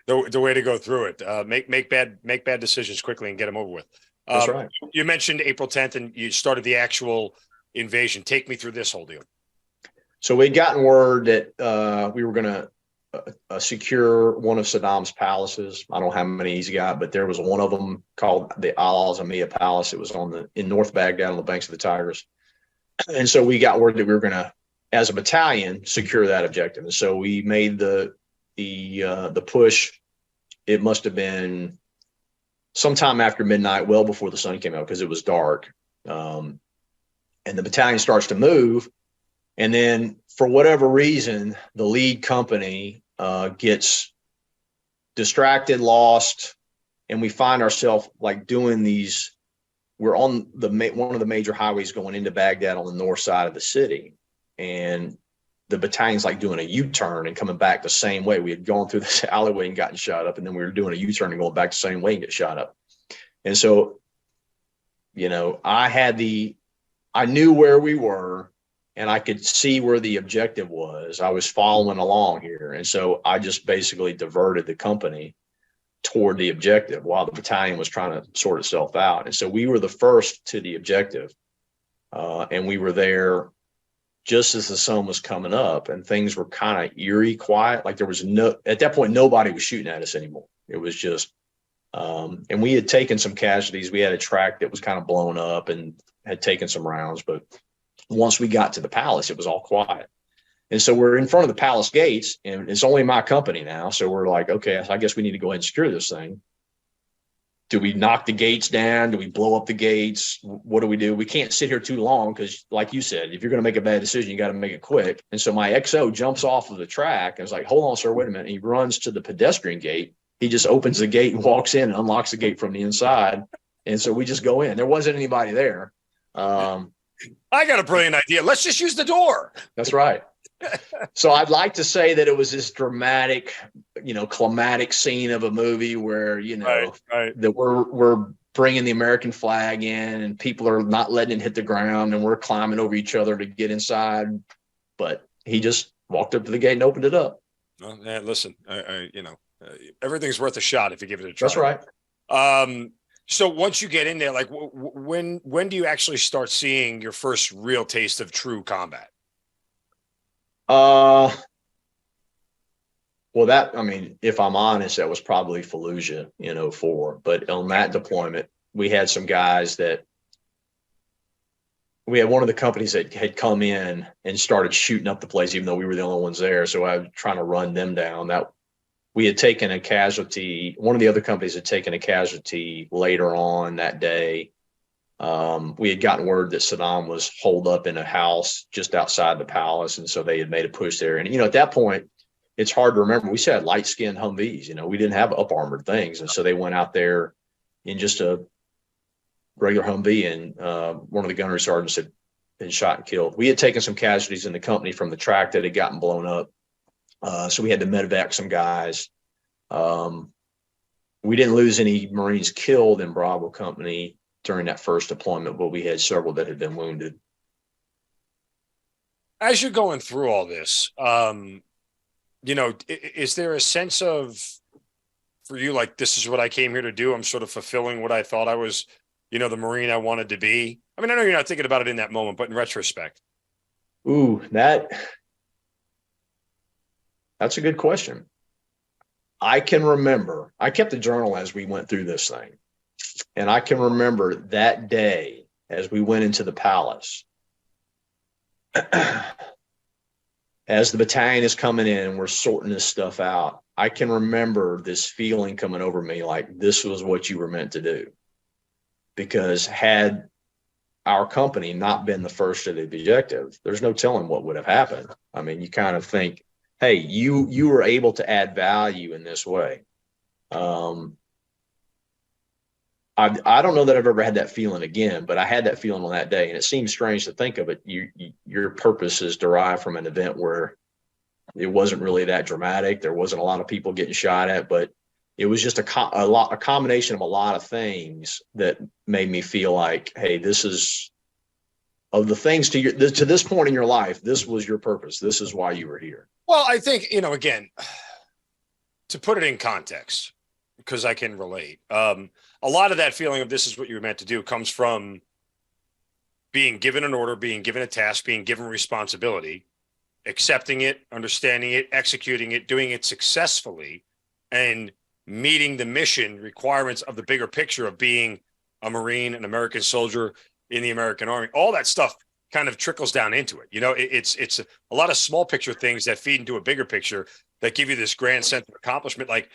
way to go through it. Make bad decisions quickly and get them over with. That's right. You mentioned April 10th, and you started the actual invasion. Take me through this whole deal. So we'd gotten word that we were going to secure one of Saddam's palaces. I don't know how many he's got, but there was one of them called the Al Azamiya Palace. It was in North Baghdad on the banks of the Tigris. And so we got word that we were going to, as a battalion, secure that objective. And so we made the push. It must have been sometime after midnight, well before the sun came out, because it was dark. And the battalion starts to move. And then for whatever reason, the lead company gets distracted, lost, and we find ourselves like doing these we're on one of the major highways going into Baghdad on the north side of the city. And the battalion's like doing a U-turn and coming back the same way. We had gone through this alleyway and gotten shot up, and then we were doing a U-turn and going back the same way and get shot up. And so, you know, I knew where we were, and I could see where the objective was. I was following along here. And so I just basically diverted the company toward the objective while the battalion was trying to sort itself out. And so we were the first to the objective. And we were there just as the sun was coming up, and things were kind of eerie quiet. Like there was at that point, nobody was shooting at us anymore. It was just, and we had taken some casualties. We had a track that was kind of blown up and had taken some rounds, but once we got to the palace, it was all quiet. And so we're in front of the palace gates, and it's only my company now. So we're like, okay, I guess we need to go ahead and secure this thing. Do we knock the gates down? Do we blow up the gates? What do we do? We can't sit here too long because, like you said, if you're going to make a bad decision, you got to make it quick. And so my XO jumps off of the track and is like, hold on, sir, wait a minute. And he runs to the pedestrian gate. He just opens the gate and walks in and unlocks the gate from the inside. And so we just go in. There wasn't anybody there. I got a brilliant idea. Let's just use the door. That's right. So I'd like to say that it was this dramatic, you know, climatic scene of a movie where, you know, that we're bringing the American flag in and people are not letting it hit the ground and we're climbing over each other to get inside. But he just walked up to the gate and opened it up. Well, man, listen, everything's worth a shot if you give it a try. That's right. So once you get in there, like when do you actually start seeing your first real taste of true combat? Well, if I'm honest, that was probably Fallujah in 2004. But on that deployment, we had some guys we had one of the companies that had come in and started shooting up the place, even though we were the only ones there. So I was trying to run them down. That we had taken a casualty. One of the other companies had taken a casualty later on that day. We had gotten word that Saddam was holed up in a house just outside the palace. And so they had made a push there. And, at that point, it's hard to remember. We still had light skinned Humvees, we didn't have up armored things. And so they went out there in just a regular Humvee, and one of the gunnery sergeants had been shot and killed. We had taken some casualties in the company from the track that had gotten blown up. So we had to medevac some guys. We didn't lose any Marines killed in Bravo Company during that first deployment, but we had several that had been wounded. As you're going through all this, is there a sense of, for you, like, this is what I came here to do? I'm sort of fulfilling what I thought I was, the Marine I wanted to be. I mean, I know you're not thinking about it in that moment, but in retrospect. Ooh, that's a good question. I can remember, I kept a journal as we went through this thing. And I can remember that day as we went into the palace, as the battalion is coming in and we're sorting this stuff out, I can remember this feeling coming over me like this was what you were meant to do. Because had our company not been the first to the objective, there's no telling what would have happened. I mean, you kind of think, hey, you were able to add value in this way. I don't know that I've ever had that feeling again, but I had that feeling on that day, and it seems strange to think of it. Your purpose is derived from an event where it wasn't really that dramatic. There wasn't a lot of people getting shot at, but it was just a combination of a lot of things that made me feel like, hey, this is of the things to this point in your life. This was your purpose. This is why you were here. Well, I think, again, to put it in context, because I can relate. A lot of that feeling of this is what you were meant to do comes from being given an order, being given a task, being given responsibility, accepting it, understanding it, executing it, doing it successfully, and meeting the mission requirements of the bigger picture of being a Marine, an American soldier in the American Army. All that stuff kind of trickles down into it. It's a lot of small picture things that feed into a bigger picture that give you this grand sense of accomplishment. Like,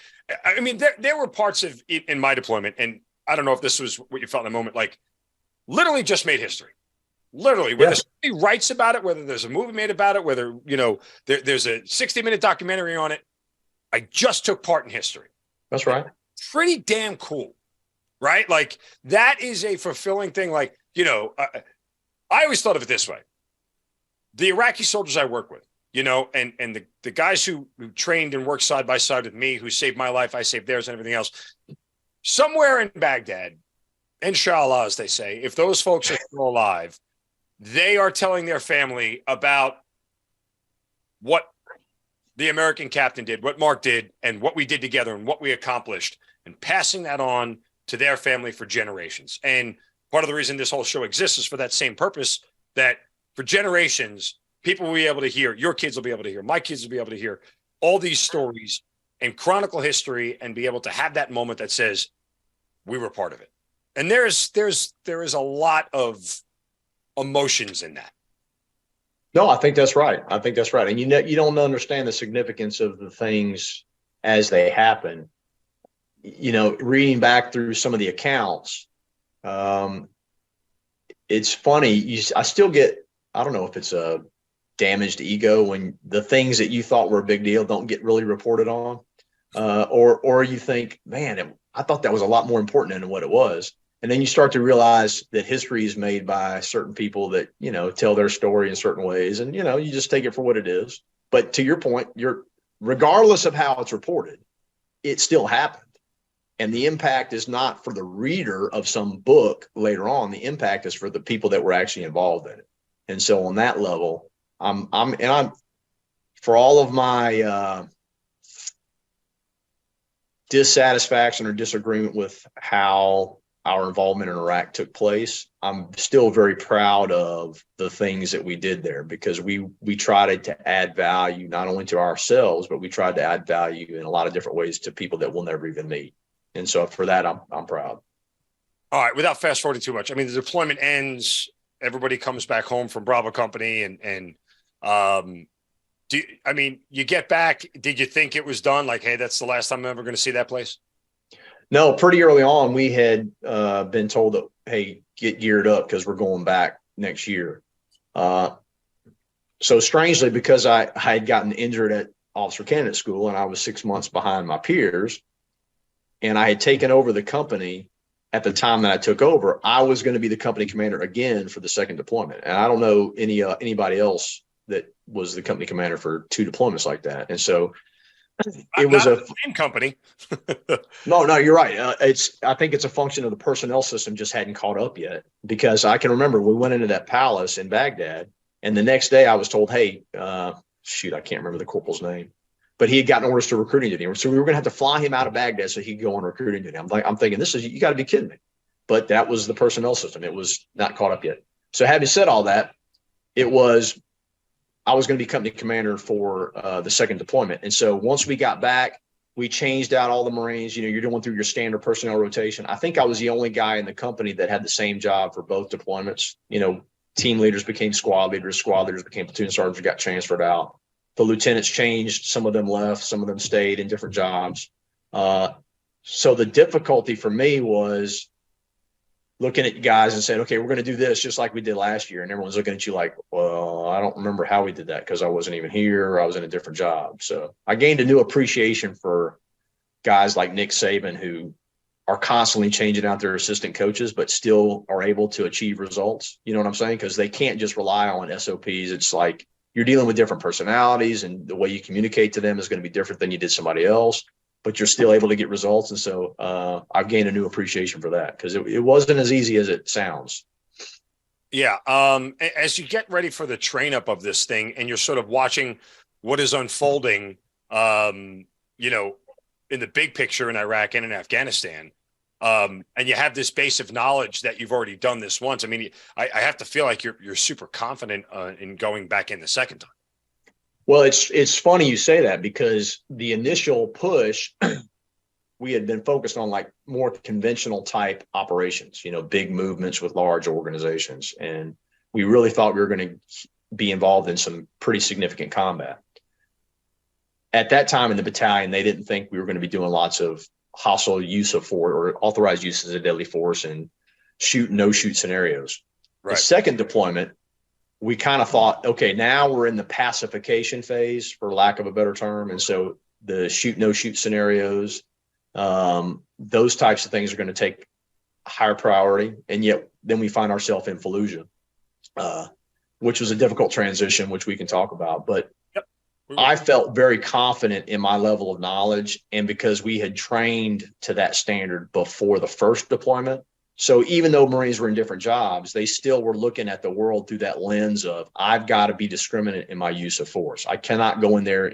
I mean, there were parts of in my deployment, and I don't know if this was what you felt in the moment, like literally just made history. Literally, whether somebody writes about it, whether there's a movie made about it, whether, there's a 60-minute documentary on it. I just took part in history. That's right. Pretty damn cool. right? Like that is a fulfilling thing. Like, I always thought of it this way. The Iraqi soldiers I work with, and the guys who trained and worked side by side with me, who saved my life, I saved theirs and everything else. Somewhere in Baghdad, inshallah, as they say, if those folks are still alive, they are telling their family about what the American captain did, what Mark did, and what we did together and what we accomplished, and passing that on to their family for generations. And part of the reason this whole show exists is for that same purpose, that for generations, people will be able to hear, your kids will be able to hear, my kids will be able to hear all these stories and chronicle history and be able to have that moment that says, we were part of it. And there is a lot of emotions in that. No, I think that's right. And you don't understand the significance of the things as they happen. Reading back through some of the accounts, it's funny. I still get, I don't know if it's a damaged ego when the things that you thought were a big deal don't get really reported on, or you think, man, I thought that was a lot more important than what it was. And then you start to realize that history is made by certain people that, tell their story in certain ways. And, you just take it for what it is. But to your point, regardless of how it's reported, it still happened. And the impact is not for the reader of some book later on. The impact is for the people that were actually involved in it. And so on that level, I'm for all of my dissatisfaction or disagreement with how our involvement in Iraq took place, I'm still very proud of the things that we did there, because we tried to add value not only to ourselves, but we tried to add value in a lot of different ways to people that we'll never even meet. And so for that, I'm proud. All right. Without fast forwarding too much, I mean, the deployment ends, everybody comes back home from Bravo Company, and you get back, did you think it was done? Like, hey, that's the last time I'm ever going to see that place? No, pretty early on, we had been told that, hey, get geared up because we're going back next year. So strangely, because I had gotten injured at officer candidate school and I was 6 months behind my peers, and I had taken over the company at the time that I took over, I was going to be the company commander again for the second deployment. And I don't know anybody else that was the company commander for two deployments like that. And so it was the same company. No, you're right. I think it's a function of the personnel system just hadn't caught up yet, because I can remember we went into that palace in Baghdad, and the next day I was told, hey, I can't remember the corporal's name, but he had gotten orders to recruiting duty. So we were going to have to fly him out of Baghdad so he could go on recruiting duty. I'm thinking, you got to be kidding me. But that was the personnel system. It was not caught up yet. So having said all that, I was going to be company commander for the second deployment. And so once we got back, we changed out all the Marines. You're going through your standard personnel rotation. I think I was the only guy in the company that had the same job for both deployments. Team leaders became squad leaders became platoon sergeants, got transferred out. The lieutenants changed. Some of them left, some of them stayed in different jobs. So the difficulty for me was looking at you guys and saying, okay, we're going to do this just like we did last year. And everyone's looking at you like, well, I don't remember how we did that because I wasn't even here. I was in a different job. So I gained a new appreciation for guys like Nick Saban, who are constantly changing out their assistant coaches, but still are able to achieve results. You know what I'm saying? Because they can't just rely on SOPs. It's like you're dealing with different personalities, and the way you communicate to them is going to be different than you did somebody else, but you're still able to get results. And so I've gained a new appreciation for that, because it wasn't as easy as it sounds. Yeah. As you get ready for the train up of this thing and you're sort of watching what is unfolding, in the big picture in Iraq and in Afghanistan, and you have this base of knowledge that you've already done this once. I mean, I have to feel like you're super confident in going back in the second time. Well, it's funny you say that, because the initial push, we had been focused on like more conventional type operations, big movements with large organizations. And we really thought we were going to be involved in some pretty significant combat. At that time in the battalion, they didn't think we were going to be doing lots of hostile use of force or authorized use of deadly force and shoot, no shoot scenarios. Right. The second deployment, we kind of thought, okay, now we're in the pacification phase, for lack of a better term. And so the shoot, no shoot scenarios, those types of things are going to take higher priority. And yet then we find ourselves in Fallujah, which was a difficult transition, which we can talk about. But I felt very confident in my level of knowledge, and because we had trained to that standard before the first deployment. So even though Marines were in different jobs, they still were looking at the world through that lens of, I've got to be discriminate in my use of force. I cannot go in there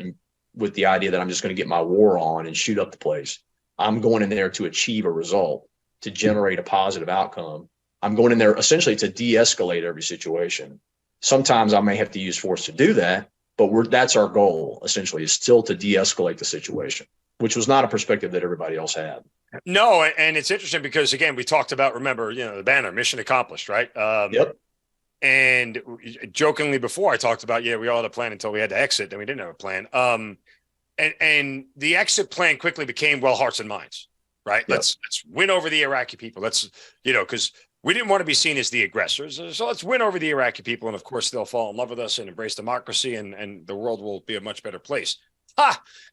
with the idea that I'm just going to get my war on and shoot up the place. I'm going in there to achieve a result, to generate a positive outcome. I'm going in there essentially to de-escalate every situation. Sometimes I may have to use force to do that, but that's our goal, essentially, is still to de-escalate the situation, which was not a perspective that everybody else had. No, and it's interesting because, again, we talked about, remember, the banner, mission accomplished, right? Yep. And jokingly before I talked about, we all had a plan until we had to exit, and we didn't have a plan. And the exit plan quickly became, well, hearts and minds, right? Yep. Let's win over the Iraqi people. Let's, because we didn't want to be seen as the aggressors. So let's win over the Iraqi people. And of course, they'll fall in love with us and embrace democracy, and the world will be a much better place.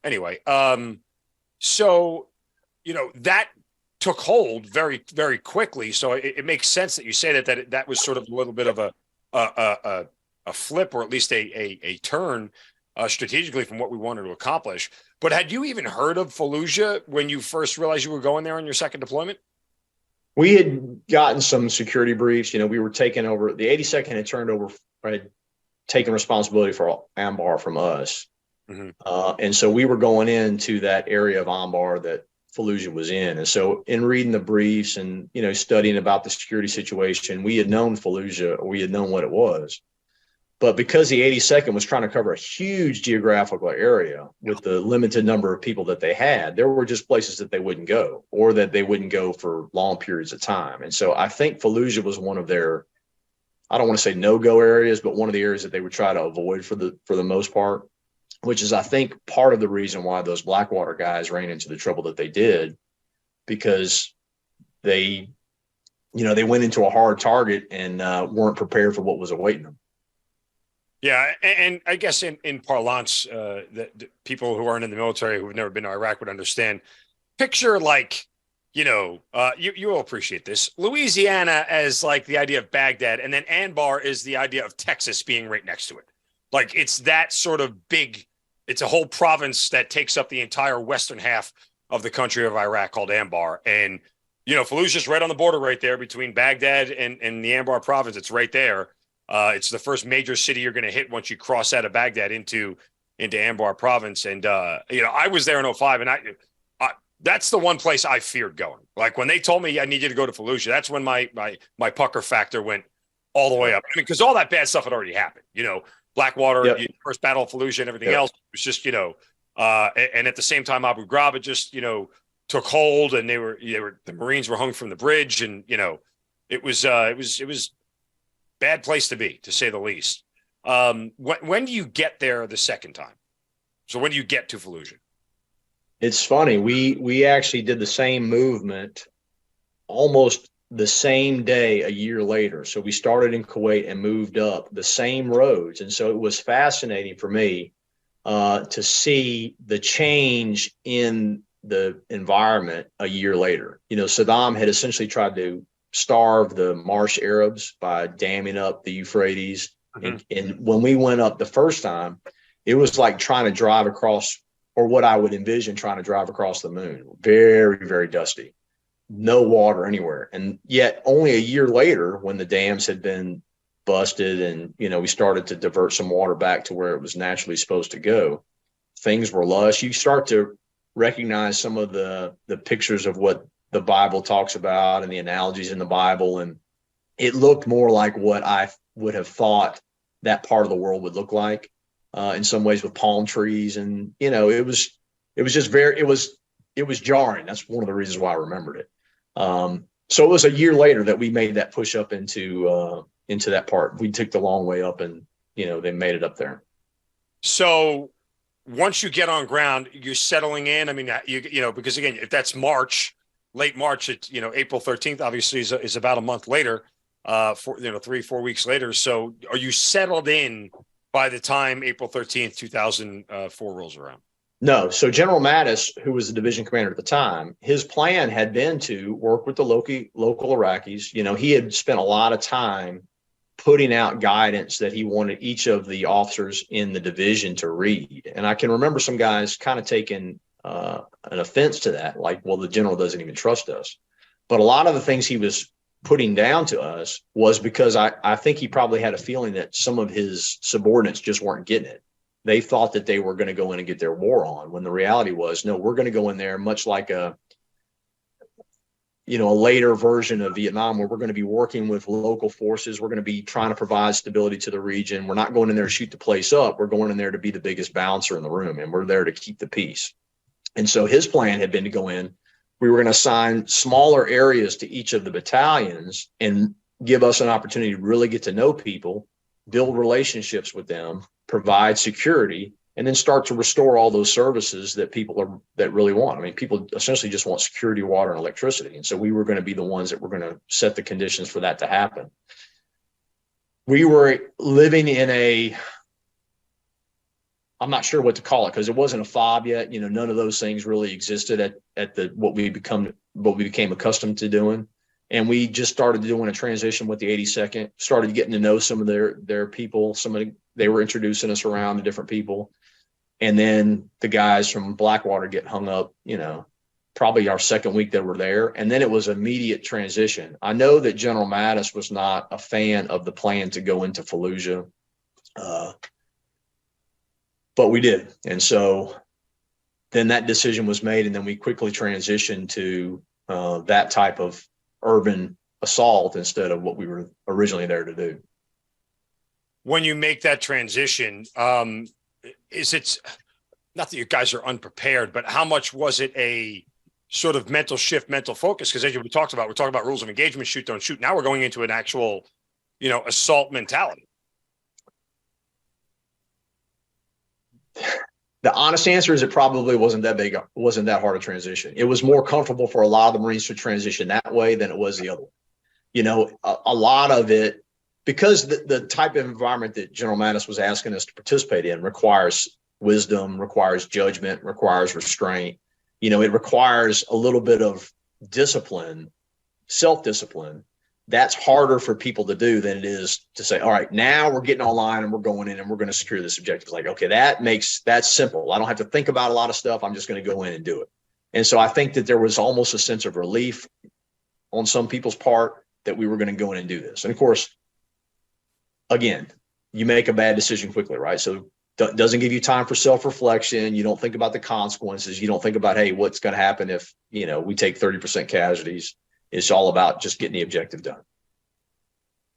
Anyway, so, that took hold very, very quickly. So it makes sense that you say that was sort of a little bit of a flip, or at least a turn strategically from what we wanted to accomplish. But had you even heard of Fallujah when you first realized you were going there on your second deployment? We had gotten some security briefs. We were taking over. The 82nd had taken responsibility for Anbar from us. Mm-hmm. And so we were going into that area of Anbar that Fallujah was in. And so in reading the briefs and, studying about the security situation, we had known Fallujah, or we had known what it was. But because the 82nd was trying to cover a huge geographical area with the limited number of people that they had, there were just places that they wouldn't go, or that they wouldn't go for long periods of time. And so I think Fallujah was one of their, I don't want to say no-go areas, but one of the areas that they would try to avoid for the most part, which is, I think, part of the reason why those Blackwater guys ran into the trouble that they did, because they went into a hard target and weren't prepared for what was awaiting them. Yeah, and I guess in parlance, that people who aren't in the military, who've never been to Iraq, would understand. Picture you will appreciate this. Louisiana as like the idea of Baghdad, and then Anbar is the idea of Texas being right next to it. Like, it's that sort of big. It's a whole province that takes up the entire western half of the country of Iraq, called Anbar. And Fallujah's right on the border, right there between Baghdad and the Anbar province. It's right there. It's the first major city you're going to hit once you cross out of Baghdad into Anbar province. And, I was there in 2005, and that's the one place I feared going. Like, when they told me I need you to go to Fallujah, that's when my pucker factor went all the way up. I mean, because all that bad stuff had already happened, Blackwater, yep. First Battle of Fallujah and everything yep. else. It was just, and at the same time, Abu Ghraib had just, took hold, and the Marines were hung from the bridge, and, it was bad place to be, to say the least. When do you get there the second time? So when do you get to Fallujah? It's funny. We actually did the same movement almost the same day a year later. So we started in Kuwait and moved up the same roads. And so it was fascinating for me to see the change in the environment a year later. Saddam had essentially tried to starve the marsh Arabs by damming up the Euphrates. Mm-hmm. And when we went up the first time, it was like trying to drive across, or what I would envision trying to drive across the moon. Very, very dusty, no water anywhere. And yet only a year later, when the dams had been busted and, we started to divert some water back to where it was naturally supposed to go, things were lush. You start to recognize some of the pictures of what the Bible talks about and the analogies in the Bible. And it looked more like what I would have thought that part of the world would look like, in some ways, with palm trees. And, it was jarring. That's one of the reasons why I remembered it. So it was a year later that we made that push up into that part. We took the long way up, and, they made it up there. So once you get on ground, you're settling in. I mean, because again, if that's late March, it's, April 13th, obviously is about a month later, 3-4 weeks later. So are you settled in by the time April 13th, 2004 rolls around? No. So General Mattis, who was the division commander at the time, his plan had been to work with the local Iraqis. You know, he had spent a lot of time putting out guidance that he wanted each of the officers in the division to read. And I can remember some guys kind of taking an offense to that, like, well, the general doesn't even trust us. But a lot of the things he was putting down to us was because I think he probably had a feeling that some of his subordinates just weren't getting it. They thought that they were going to go in and get their war on, when the reality was, no, we're going to go in there much like a later version of Vietnam, where we're going to be working with local forces. We're going to be trying to provide stability to the region. We're not going in there to shoot the place up. We're going in there to be the biggest bouncer in the room, and we're there to keep the peace. And so his plan had been to go in. We were going to assign smaller areas to each of the battalions and give us an opportunity to really get to know people, build relationships with them, provide security, and then start to restore all those services that people that really want. I mean, people essentially just want security, water, and electricity. And so we were going to be the ones that were going to set the conditions for that to happen. We were living in I'm not sure what to call it, because it wasn't a fob yet. You know, none of those things really existed at what we became accustomed to doing. And we just started doing a transition with the 82nd, started getting to know some of their people. They were introducing us around to different people. And then the guys from Blackwater get hung up, probably our second week that we're there. And then it was immediate transition. I know that General Mattis was not a fan of the plan to go into Fallujah, but we did. And so then that decision was made, and then we quickly transitioned to that type of urban assault instead of what we were originally there to do. When you make that transition, is it not that you guys are unprepared, but how much was it a sort of mental shift, mental focus? Because as we're talking about rules of engagement, shoot, don't shoot. Now we're going into an actual, assault mentality. The honest answer is it probably wasn't that hard a transition. It was more comfortable for a lot of the Marines to transition that way than it was the other way. A lot of it, because the type of environment that General Mattis was asking us to participate in requires wisdom, requires judgment, requires restraint. It requires a little bit of discipline, self-discipline. That's harder for people to do than it is to say, all right, now we're getting online and we're going in and we're going to secure this objective. It's like, okay, that's simple. I don't have to think about a lot of stuff. I'm just going to go in and do it. And so I think that there was almost a sense of relief on some people's part that we were going to go in and do this. And of course, again, you make a bad decision quickly, right? So it doesn't give you time for self-reflection. You don't think about the consequences. You don't think about, hey, what's going to happen if, we take 30% casualties. It's all about just getting the objective done.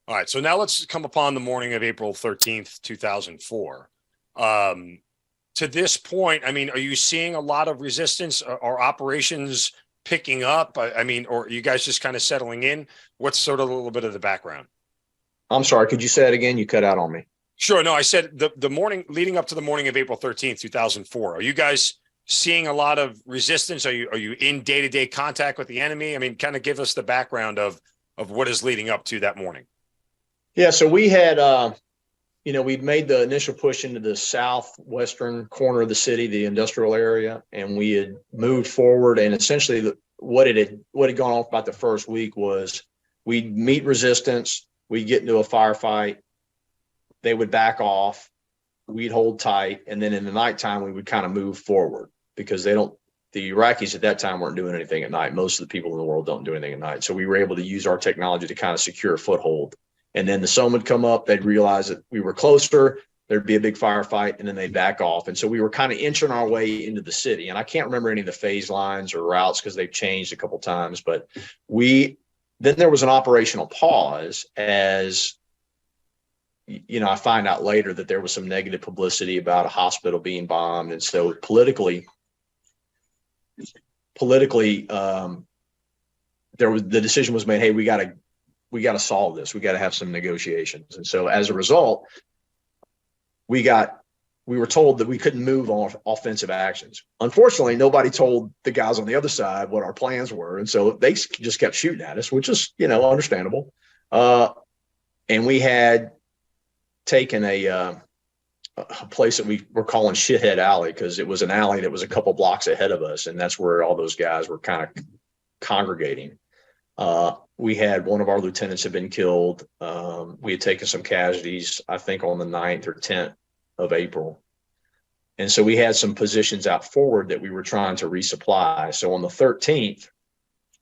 All right. So now let's come upon the morning of April 13th, 2004. To this point, are you seeing a lot of resistance? Are operations picking up? Or are you guys just kind of settling in? What's sort of a little bit of the background? I'm sorry. Could you say that again? You cut out on me. Sure. No, I said the morning leading up to the morning of April 13th, 2004. Are you guys seeing a lot of resistance? Are you in day-to-day contact with the enemy? Kind of give us the background of what is leading up to that morning. Yeah. So we had, we'd made the initial push into the southwestern corner of the city, the industrial area, and we had moved forward. And essentially what had gone on about the first week was we'd meet resistance. We'd get into a firefight. They would back off. We'd hold tight. And then in the nighttime, we would kind of move forward, because the Iraqis at that time weren't doing anything at night. Most of the people in the world don't do anything at night. So we were able to use our technology to kind of secure a foothold. And then the sun would come up. They'd realize that we were closer. There'd be a big firefight, and then they'd back off. And so we were kind of inching our way into the city. And I can't remember any of the phase lines or routes because they've changed a couple of times. But then there was an operational pause as I find out later that there was some negative publicity about a hospital being bombed. And so politically, the decision was made, hey, we got to solve this. We got to have some negotiations. And so as a result, we were told that we couldn't move on offensive actions. Unfortunately, nobody told the guys on the other side what our plans were. And so they just kept shooting at us, which is, understandable. And we had taken a place that we were calling Shithead Alley, because it was an alley that was a couple blocks ahead of us. And that's where all those guys were kind of congregating. We had one of our lieutenants had been killed. We had taken some casualties, I think on the 9th or 10th of April. And so we had some positions out forward that we were trying to resupply. So on the 13th,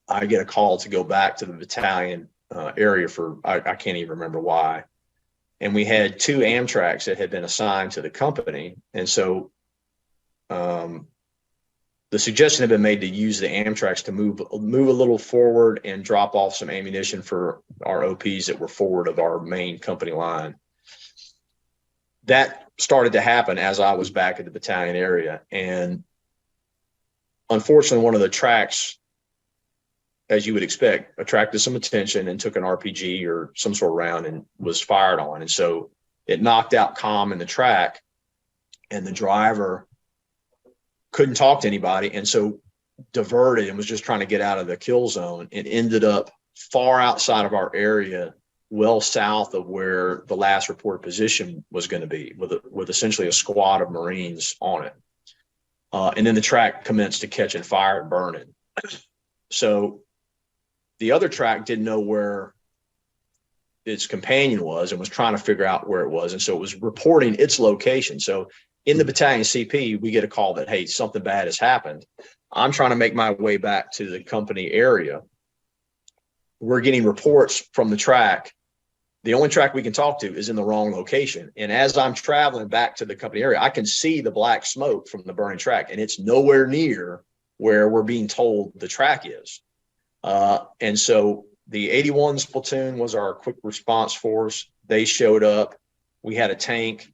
I get a call to go back to the battalion area for, I can't even remember why. And we had 2 Amtraks that had been assigned to the company. And so the suggestion had been made to use the Amtraks to move a little forward and drop off some ammunition for our OPs that were forward of our main company line. That started to happen as I was back at the battalion area. And unfortunately, one of the tracks, as you would expect, attracted some attention and took an RPG or some sort of round and was fired on. And so it knocked out comm in the track, and the driver couldn't talk to anybody. And so diverted and was just trying to get out of the kill zone, and ended up far outside of our area, well south of where the last reported position was going to be, with essentially a squad of Marines on it. And then the track commenced to catch and fire and burn it. So the other track didn't know where its companion was and was trying to figure out where it was. And so it was reporting its location. So in the battalion CP, we get a call that, hey, something bad has happened. I'm trying to make my way back to the company area. We're getting reports from the track. The only track we can talk to is in the wrong location. And as I'm traveling back to the company area, I can see the black smoke from the burning track, and it's nowhere near where we're being told the track is. And so the 81's platoon was our quick response force. They showed up. We had a tank,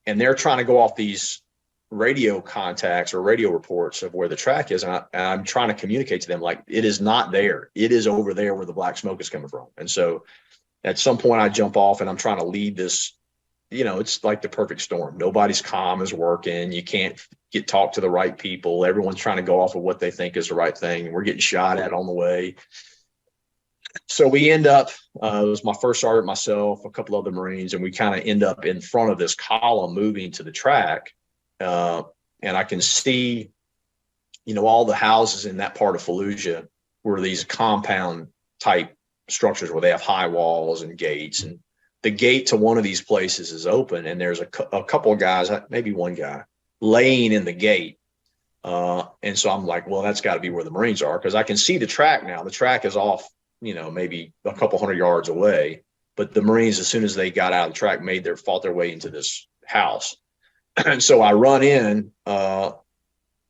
and they're trying to go off these radio contacts or radio reports of where the track is. And I'm trying to communicate to them, like, it is not there. It is over there where the black smoke is coming from. And so at some point I jump off and I'm trying to lead this, it's like the perfect storm. Nobody's comm is working. You can't talk to the right people. Everyone's trying to go off of what they think is the right thing. And we're getting shot at on the way. So we end up, it was my first sergeant, myself, a couple other Marines, and we kind of end up in front of this column moving to the track. And I can see, all the houses in that part of Fallujah were these compound type structures where they have high walls and gates. And the gate to one of these places is open, and there's a couple of guys, maybe one guy, laying in the gate. And so I'm like, well, that's got to be where the Marines are, because I can see the track now. The track is off, maybe a couple hundred yards away. But the Marines, as soon as they got out of the track, fought their way into this house. And so I run in,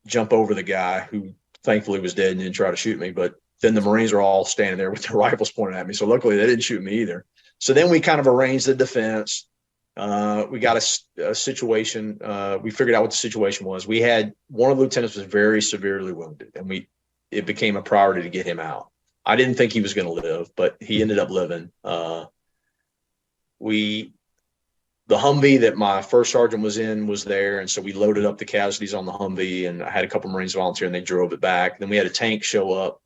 jump over the guy, who thankfully was dead and didn't try to shoot me. But then the Marines were all standing there with their rifles pointed at me. So luckily they didn't shoot me either. So then we kind of arranged the defense. We got a situation. We figured out what the situation was. We had one of the lieutenants was very severely wounded, and it became a priority to get him out. I didn't think he was going to live, but he ended up living. The Humvee that my first sergeant was in was there. And so we loaded up the casualties on the Humvee, and I had a couple Marines volunteer, and they drove it back. Then we had a tank show up.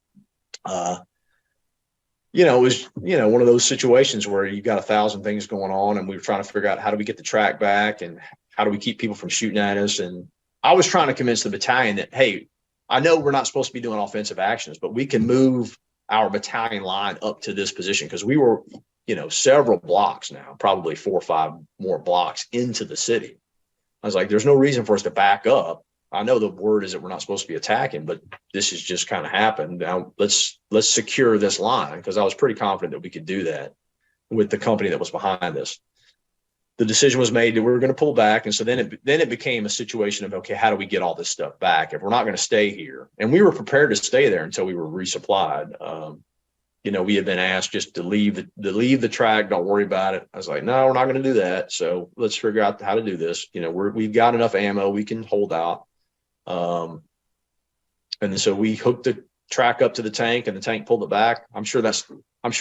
It was, one of those situations where you got 1,000 things going on, and we were trying to figure out how do we get the track back and how do we keep people from shooting at us. And I was trying to convince the battalion that, hey, I know we're not supposed to be doing offensive actions, but we can move our battalion line up to this position, because we were, several blocks now, probably 4 or 5 more blocks into the city. I was like, there's no reason for us to back up. I know the word is that we're not supposed to be attacking, but this has just kind of happened. Now let's secure this line, because I was pretty confident that we could do that with the company that was behind us. The decision was made that we were going to pull back. And so then it became a situation of, okay, how do we get all this stuff back if we're not going to stay here? And we were prepared to stay there until we were resupplied. We had been asked just to leave the track. Don't worry about it. I was like, no, we're not going to do that. So let's figure out how to do this. We've got enough ammo. We can hold out. And so we hooked the track up to the tank, and the tank pulled it back. I'm sure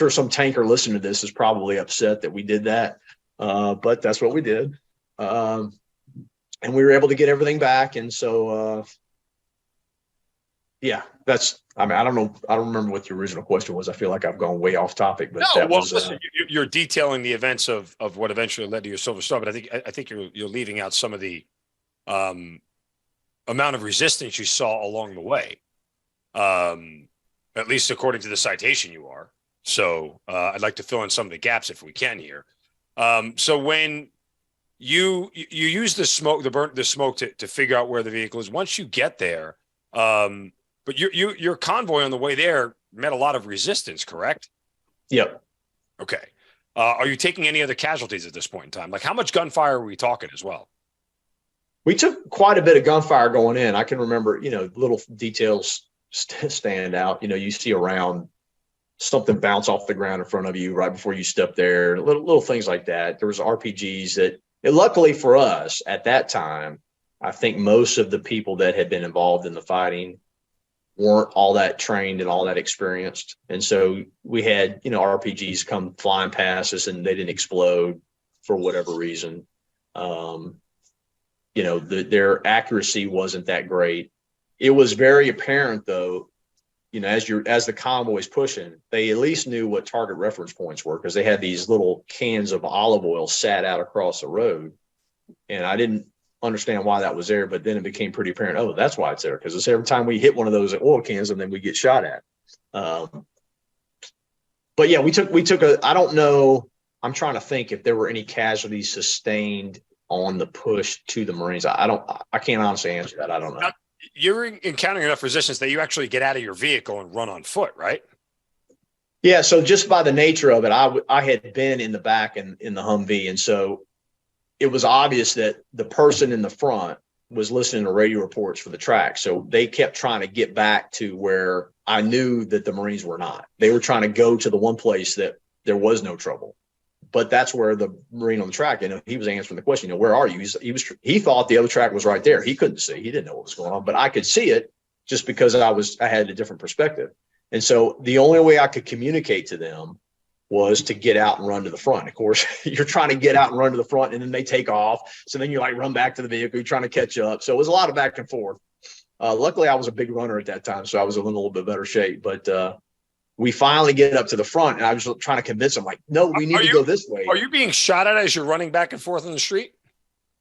some tanker listening to this is probably upset that we did that. But that's what we did. And we were able to get everything back. And so, Yeah, I don't know. I don't remember what the original question was. I feel like I've gone way off topic, but listen, you're detailing the events of what eventually led to your Silver Star, but I think you're leaving out some of the amount of resistance you saw along the way. At least according to the citation you are. So I'd like to fill in some of the gaps if we can here. So when you use the smoke, the smoke to figure out where the vehicle is, once you get there, but your convoy on the way there met a lot of resistance, correct? Yep. Okay. Are you taking any other casualties at this point in time? Like how much gunfire are we talking as well? We took quite a bit of gunfire going in. I can remember, little details stand out. You see around something bounce off the ground in front of you right before you step there, little things like that. There was RPGs that, luckily for us at that time, I think most of the people that had been involved in the fighting weren't all that trained and all that experienced. And so we had, RPGs come flying past us and they didn't explode for whatever reason. Their accuracy wasn't that great. It was very apparent, though, as the convoy's pushing, they at least knew what target reference points were because they had these little cans of olive oil sat out across the road. And I didn't understand why that was there, but then it became pretty apparent. Oh, that's why it's there, because it's every time we hit one of those oil cans and then we get shot at. But yeah, we took I don't know. I'm trying to think if there were any casualties sustained on the push to the Marines. I can't honestly answer that. I don't know. Now, you're encountering enough resistance that you actually get out of your vehicle and run on foot, right? Yeah. So just by the nature of it, I had been in the back in the Humvee. And so it was obvious that the person in the front was listening to radio reports for the track. So they kept trying to get back to where I knew that the Marines were not. They were trying to go to the one place that there was no trouble. But that's where the Marine on the track, he was answering the question, where are you? He thought the other track was right there. He couldn't see. He didn't know what was going on, but I could see it just because I had a different perspective. And so the only way I could communicate to them was to get out and run to the front. Of course, you're trying to get out and run to the front and then they take off. So then you run back to the vehicle, you're trying to catch up. So it was a lot of back and forth. Luckily I was a big runner at that time, so I was in a little bit better shape, but, we finally get up to the front, and I was trying to convince them, no, we need to go this way. Are you being shot at as you're running back and forth on the street?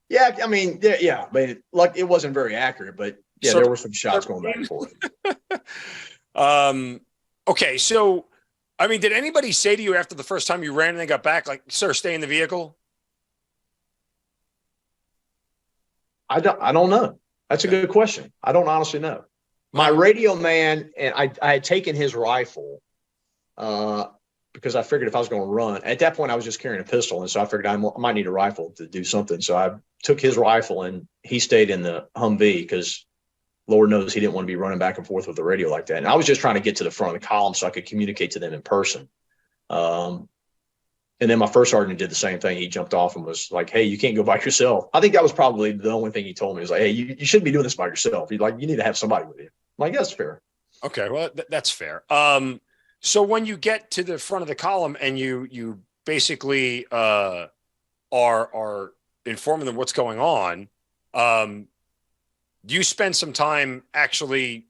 Yeah, I mean, yeah, but it wasn't very accurate, but yeah, there were some shots going back and forth. Okay, so, I mean, did anybody say to you after the first time you ran and they got back, sir, stay in the vehicle? I don't know. That's a good question. I don't honestly know. My radio man, and I had taken his rifle because I figured if I was going to run, at that point I was just carrying a pistol, and so I figured I might need a rifle to do something. So I took his rifle, and he stayed in the Humvee because Lord knows he didn't want to be running back and forth with the radio like that. And I was just trying to get to the front of the column so I could communicate to them in person. And then my first sergeant did the same thing. He jumped off and was like, "Hey, you can't go by yourself." I think that was probably the only thing he told me. He was like, "Hey, you shouldn't be doing this by yourself. You need to have somebody with you." I'm like, that's fair. Okay, well, that's fair. So when you get to the front of the column and you basically are informing them what's going on, do you spend some time actually,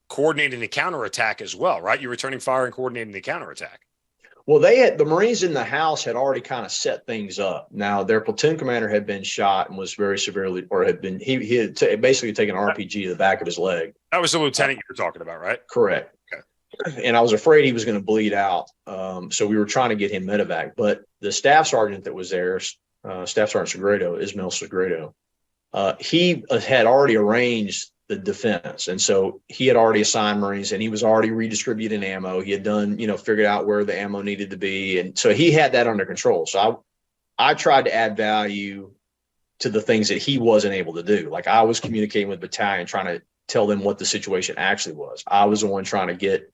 coordinating the counterattack as well, right? You're returning fire and coordinating the counterattack. Well, the Marines in the house had already kind of set things up. Now, their platoon commander had been shot and was very severely, or had been, he had basically taken an RPG to the back of his leg. That was the lieutenant you were talking about, right? Correct. Okay. And I was afraid he was going to bleed out. So we were trying to get him medevac. But the staff sergeant that was there, Staff Sergeant Segredo, Ismail Segredo, he had already arranged the defense. And so he had already assigned Marines and he was already redistributing ammo. He had done, figured out where the ammo needed to be. And so he had that under control. So I tried to add value to the things that he wasn't able to do. Like I was communicating with battalion, trying to tell them what the situation actually was. I was the one trying to get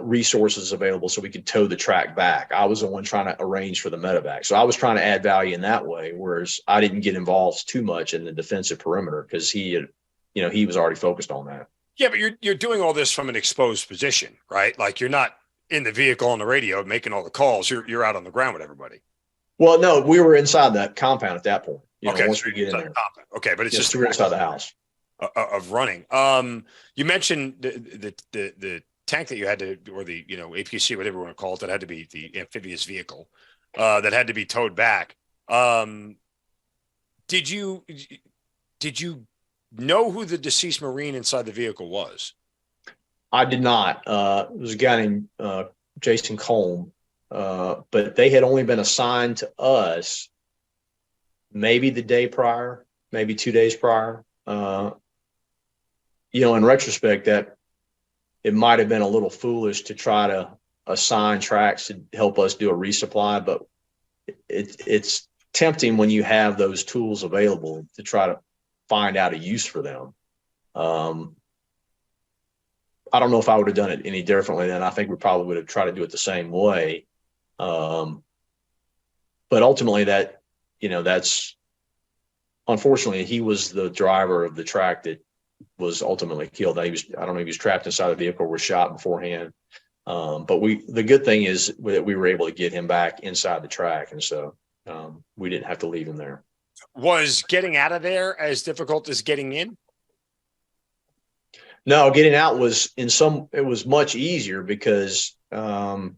resources available so we could tow the track back. I was the one trying to arrange for the medevac. So I was trying to add value in that way, whereas I didn't get involved too much in the defensive perimeter because he had, he was already focused on that. Yeah, but you're doing all this from an exposed position, right? Like you're not in the vehicle on the radio making all the calls. You're out on the ground with everybody. Well, no, we were inside that compound at that point. Okay, once we get in there. Okay, but it's just we're inside the house. of running. You mentioned the tank that you had to, or the, APC, whatever you want to call it, that had to be the amphibious vehicle that had to be towed back. Did you know who the deceased Marine inside the vehicle was? I did not. It was a guy named Jason Colm, but they had only been assigned to us maybe the day prior, maybe 2 days prior. In retrospect, that it might have been a little foolish to try to assign tracks to help us do a resupply, but it's tempting when you have those tools available to try to find out a use for them. I don't know if I would have done it any differently then. I think we probably would have tried to do it the same way. But ultimately that's unfortunately, he was the driver of the track that was ultimately killed. I don't know if he was trapped inside the vehicle or was shot beforehand. But the good thing is that we were able to get him back inside the track. And so we didn't have to leave him there. Was getting out of there as difficult as getting in? No, getting out was it was much easier because one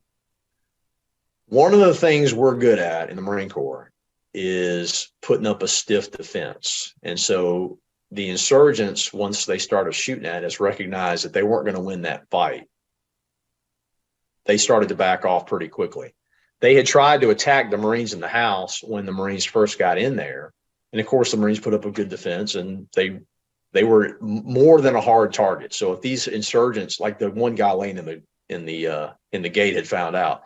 of the things we're good at in the Marine Corps is putting up a stiff defense. And so the insurgents, once they started shooting at us, recognized that they weren't going to win that fight. They started to back off pretty quickly. They had tried to attack the Marines in the house when the Marines first got in there. And of course, the Marines put up a good defense, and they were more than a hard target. So if these insurgents, like the one guy laying in the gate, had found out,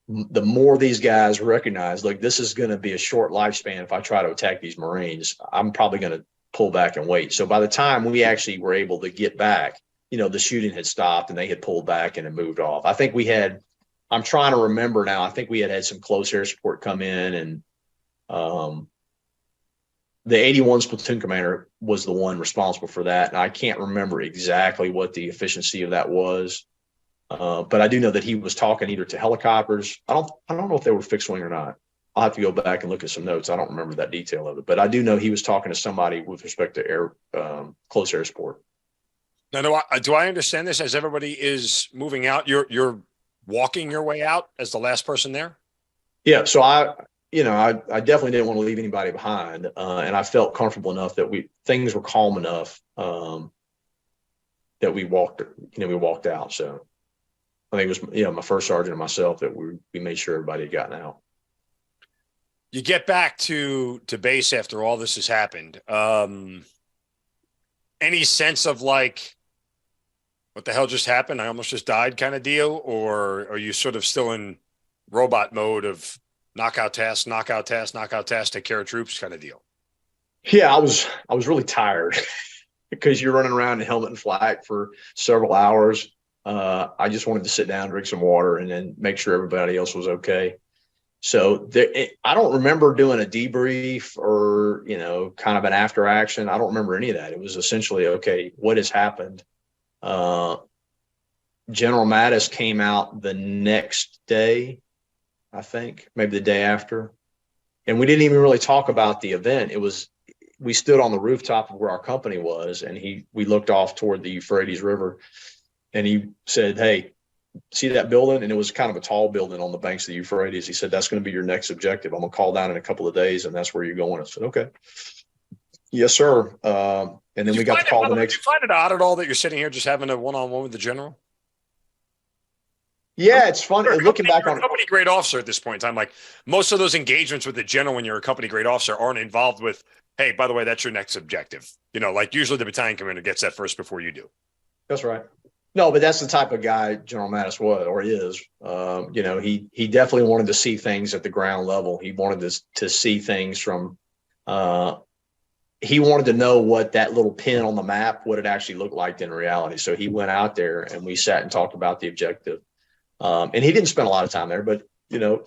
the more these guys recognize, like, this is going to be a short lifespan. If I try to attack these Marines, I'm probably going to pull back and wait. So by the time we actually were able to get back, the shooting had stopped and they had pulled back and had moved off. I think I'm trying to remember now, I think we had some close air support come in, and the 81's platoon commander was the one responsible for that. And I can't remember exactly what the efficiency of that was. But I do know that he was talking either to helicopters. I don't know if they were fixed wing or not. I'll have to go back and look at some notes. I don't remember that detail of it, but I do know he was talking to somebody with respect to close air support. Now, do I understand this as everybody is moving out? You're walking your way out as the last person there? Yeah. So I definitely didn't want to leave anybody behind. And I felt comfortable enough that things were calm enough that we walked out. So I think it was, my first sergeant and myself that we made sure everybody had gotten out. You get back to base after all this has happened. Any sense of like, what the hell just happened? I almost just died kind of deal? Or are you sort of still in robot mode of knockout task, take care of troops kind of deal? Yeah, I was really tired because you're running around in helmet and flak for several hours. I just wanted to sit down, drink some water, and then make sure everybody else was okay. So I don't remember doing a debrief or, kind of an after action. I don't remember any of that. It was essentially, okay, what has happened? General Mattis came out the next day, I think, maybe the day after. And we didn't even really talk about the event. We stood on the rooftop of where our company was, and we looked off toward the Euphrates River, and he said, "Hey, see that building?" And it was kind of a tall building on the banks of the Euphrates. He said, "That's going to be your next objective. I'm going to call down in a couple of days, and that's where you're going." I said, "Okay." Yes, sir. And then we got the call the next. Did you find it odd at all that you're sitting here just having a one-on-one with the general? Yeah, it's funny. Looking back on it. Company grade officer at this point in time, like most of those engagements with the general when you're a company grade officer aren't involved with, hey, by the way, that's your next objective. Like usually the battalion commander gets that first before you do. That's right. No, but that's the type of guy General Mattis was or is. He definitely wanted to see things at the ground level. He wanted to see things from he wanted to know what that little pin on the map, what it actually looked like in reality. So he went out there and we sat and talked about the objective. And he didn't spend a lot of time there, but the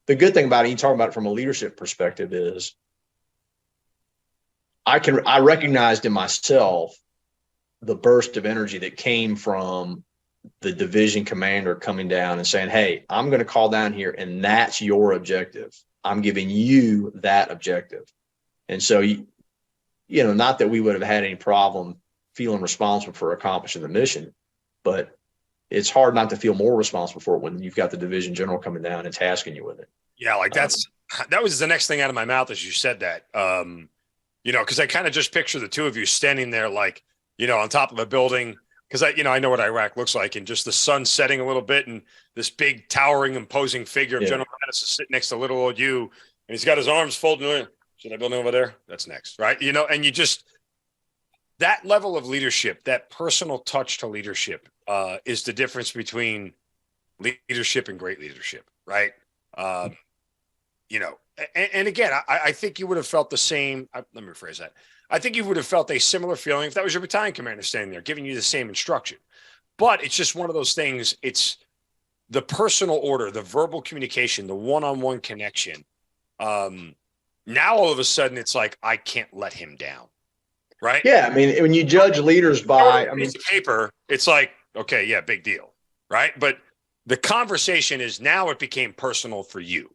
good thing about it, you talk about it from a leadership perspective, is I recognized in myself the burst of energy that came from the division commander coming down and saying, "Hey, I'm going to call down here and that's your objective. I'm giving you that objective." And so not that we would have had any problem feeling responsible for accomplishing the mission, but it's hard not to feel more responsible for it when you've got the division general coming down and tasking you with it. Yeah, like that was the next thing out of my mouth as you said that. Because I kind of just picture the two of you standing there like, on top of a building, because I know what Iraq looks like, and just the sun setting a little bit, and this big towering, imposing figure of General Mattis is sitting next to little old you, and he's got his arms folded. Should I build over there? That's next, right? And you just, that level of leadership, that personal touch to leadership, is the difference between leadership and great leadership, right? And again, I think you would have felt the same. Let me rephrase that. I think you would have felt a similar feeling if that was your battalion commander standing there giving you the same instruction. But it's just one of those things. It's the personal order, the verbal communication, the one-on-one connection. Now all of a sudden it's like, I can't let him down. Right? Yeah. I mean, when you judge leaders by, paper, it's like, okay, yeah, big deal. Right. But the conversation is now it became personal for you.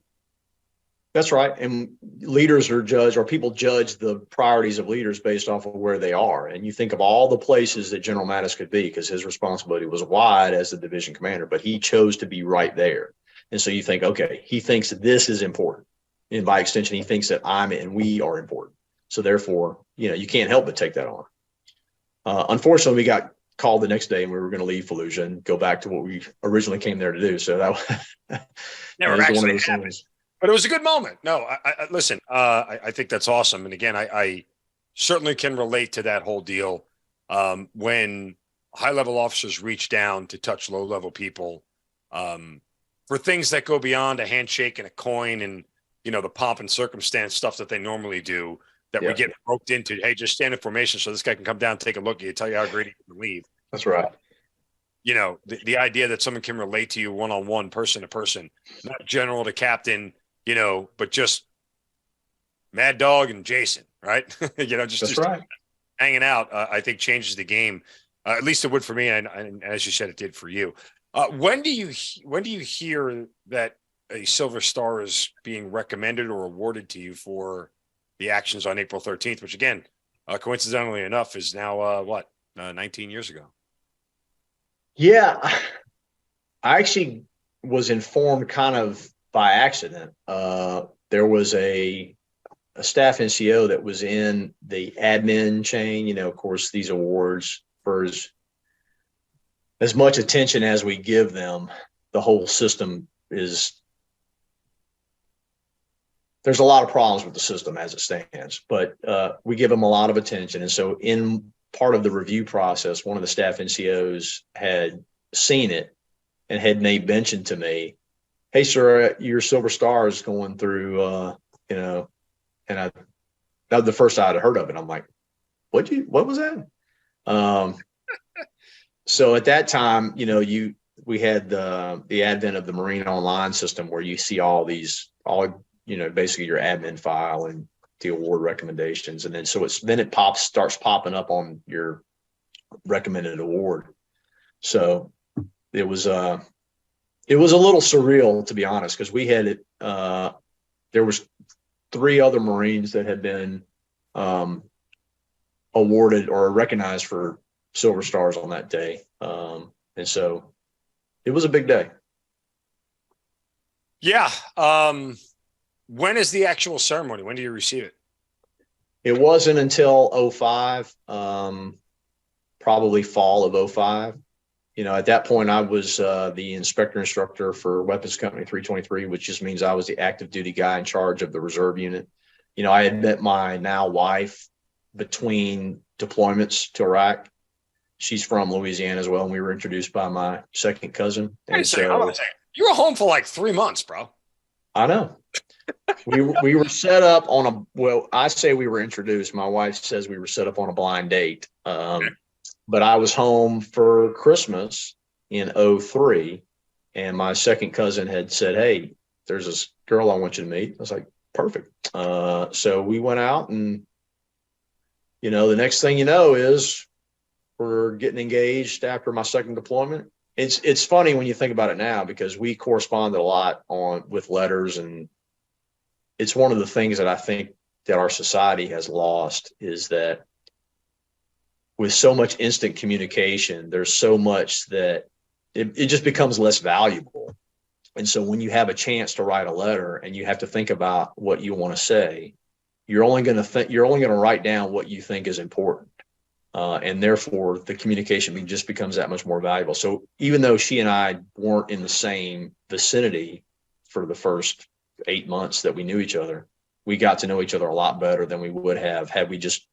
That's right. And leaders are judged, or people judge the priorities of leaders based off of where they are. And you think of all the places that General Mattis could be, because his responsibility was wide as the division commander, but he chose to be right there. And so you think, okay, he thinks that this is important. And by extension, he thinks that we are important. So therefore, you can't help but take that on. Unfortunately, we got called the next day and we were going to leave Fallujah and go back to what we originally came there to do. So that never actually happened. But it was a good moment. No, I listen, I think that's awesome. And again, I certainly can relate to that whole deal. When high-level officers reach down to touch low-level people for things that go beyond a handshake and a coin and, the pomp and circumstance stuff that they normally do, that we get roped into. Hey, just stand in formation so this guy can come down, take a look at you, tell you how great he can leave. That's right. The idea that someone can relate to you one-on-one, person to person, not general to captain, but just Mad Dog and Jason, right? Just right. Hanging out, I think changes the game. At least it would for me, and as you said, it did for you. When do you hear that a Silver Star is being recommended or awarded to you for the actions on April 13th, which again, coincidentally enough, is now 19 years ago? Yeah, I actually was informed kind of by accident. There was a staff NCO that was in the admin chain. Of course, these awards, for as much attention as we give them, the whole system there's a lot of problems with the system as it stands, but we give them a lot of attention. And so in part of the review process, one of the staff NCOs had seen it and had made mention to me, hey, sir, your Silver Star is going through, and that was the first I had heard of it. I'm like, what was that? So at that time, we had the advent of the Marine Online system where you see basically your admin file and the award recommendations. And then, it starts popping up on your recommended award. So it was a little surreal, to be honest, because we had it. There was 3 other Marines that had been awarded or recognized for Silver Stars on that day. And so it was a big day. Yeah. When is the actual ceremony? When do you receive it? It wasn't until 2005, probably fall of 2005. At that point, I was the instructor for Weapons Company 323, which just means I was the active duty guy in charge of the reserve unit. I had met my now wife between deployments to Iraq. She's from Louisiana as well, and we were introduced by my second cousin. And so you were home for like 3 months, bro. I know. We were set up on I say we were introduced. My wife says we were set up on a blind date. But I was home for Christmas in 2003, and my second cousin had said, hey, there's this girl I want you to meet. I was like, perfect. So we went out, and, the next thing you know is we're getting engaged after my second deployment. It's funny when you think about it now, because we corresponded a lot with letters, and it's one of the things that I think that our society has lost is that with so much instant communication, there's so much that it just becomes less valuable. And so when you have a chance to write a letter and you have to think about what you want to say, you're only going to write down what you think is important. And therefore the communication just becomes that much more valuable. So even though she and I weren't in the same vicinity for the first 8 months that we knew each other, we got to know each other a lot better than we would have had we just,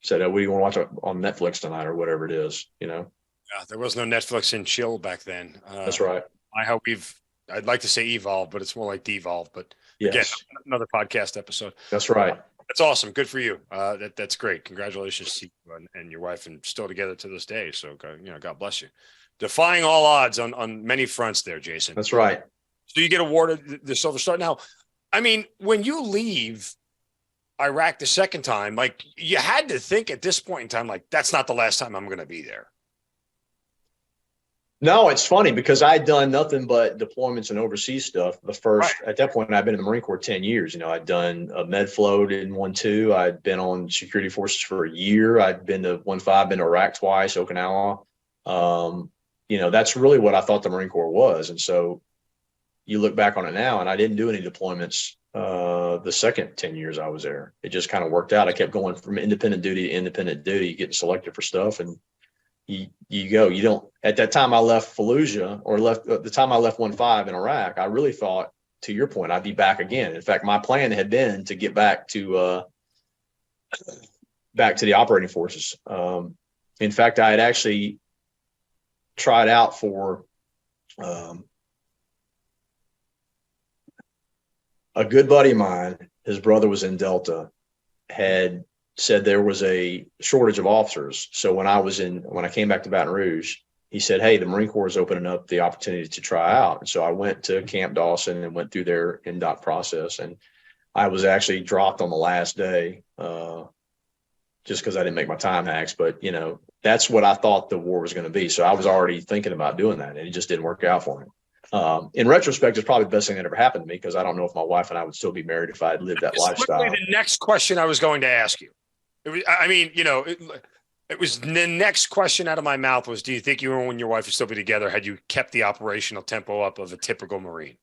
said, "Oh, what do you want to watch on Netflix tonight?" or whatever it is, Yeah, there was no Netflix and chill back then. That's right. I hope I'd like to say evolved, but it's more like devolved. But yes. Again, another podcast episode. That's right. That's awesome. Good for you. That's great. Congratulations to you and your wife, and still together to this day. So, God bless you. Defying all odds on many fronts there, Jason. That's right. So you get awarded the Silver Star. Now, I mean, when you leave Iraq the second time, like, you had to think at this point in time, like, that's not the last time I'm going to be there. No, it's funny because I had done nothing but deployments and overseas stuff. At that point, I'd been in the Marine Corps 10 years. I'd done a med float in 1-2. I'd been on security forces for a year. I'd been to 1-5, been to Iraq twice, Okinawa. That's really what I thought the Marine Corps was. And so you look back on it now, and I didn't do any deployments the second 10 years I was there. It just kind of worked out. I kept going from independent duty to independent duty, getting selected for stuff, and you go. You don't. At that time I left Fallujah, or the time I left 1-5 in Iraq, I really thought, to your point, I'd be back again. In fact, my plan had been to get back to the operating forces. In fact, I had actually tried out for a good buddy of mine. His brother was in Delta, had said there was a shortage of officers. So when I came back to Baton Rouge, he said, "Hey, the Marine Corps is opening up the opportunity to try out." And so I went to Camp Dawson and went through their NDOC process. And I was actually dropped on the last day just because I didn't make my time hacks. But, that's what I thought the war was going to be. So I was already thinking about doing that, and it just didn't work out for me. In retrospect, it's probably the best thing that ever happened to me, because I don't know if my wife and I would still be married if I had lived that lifestyle. Literally the next question I was going to ask you. It was the next question out of my mouth was, do you think you and your wife would still be together had you kept the operational tempo up of a typical Marine?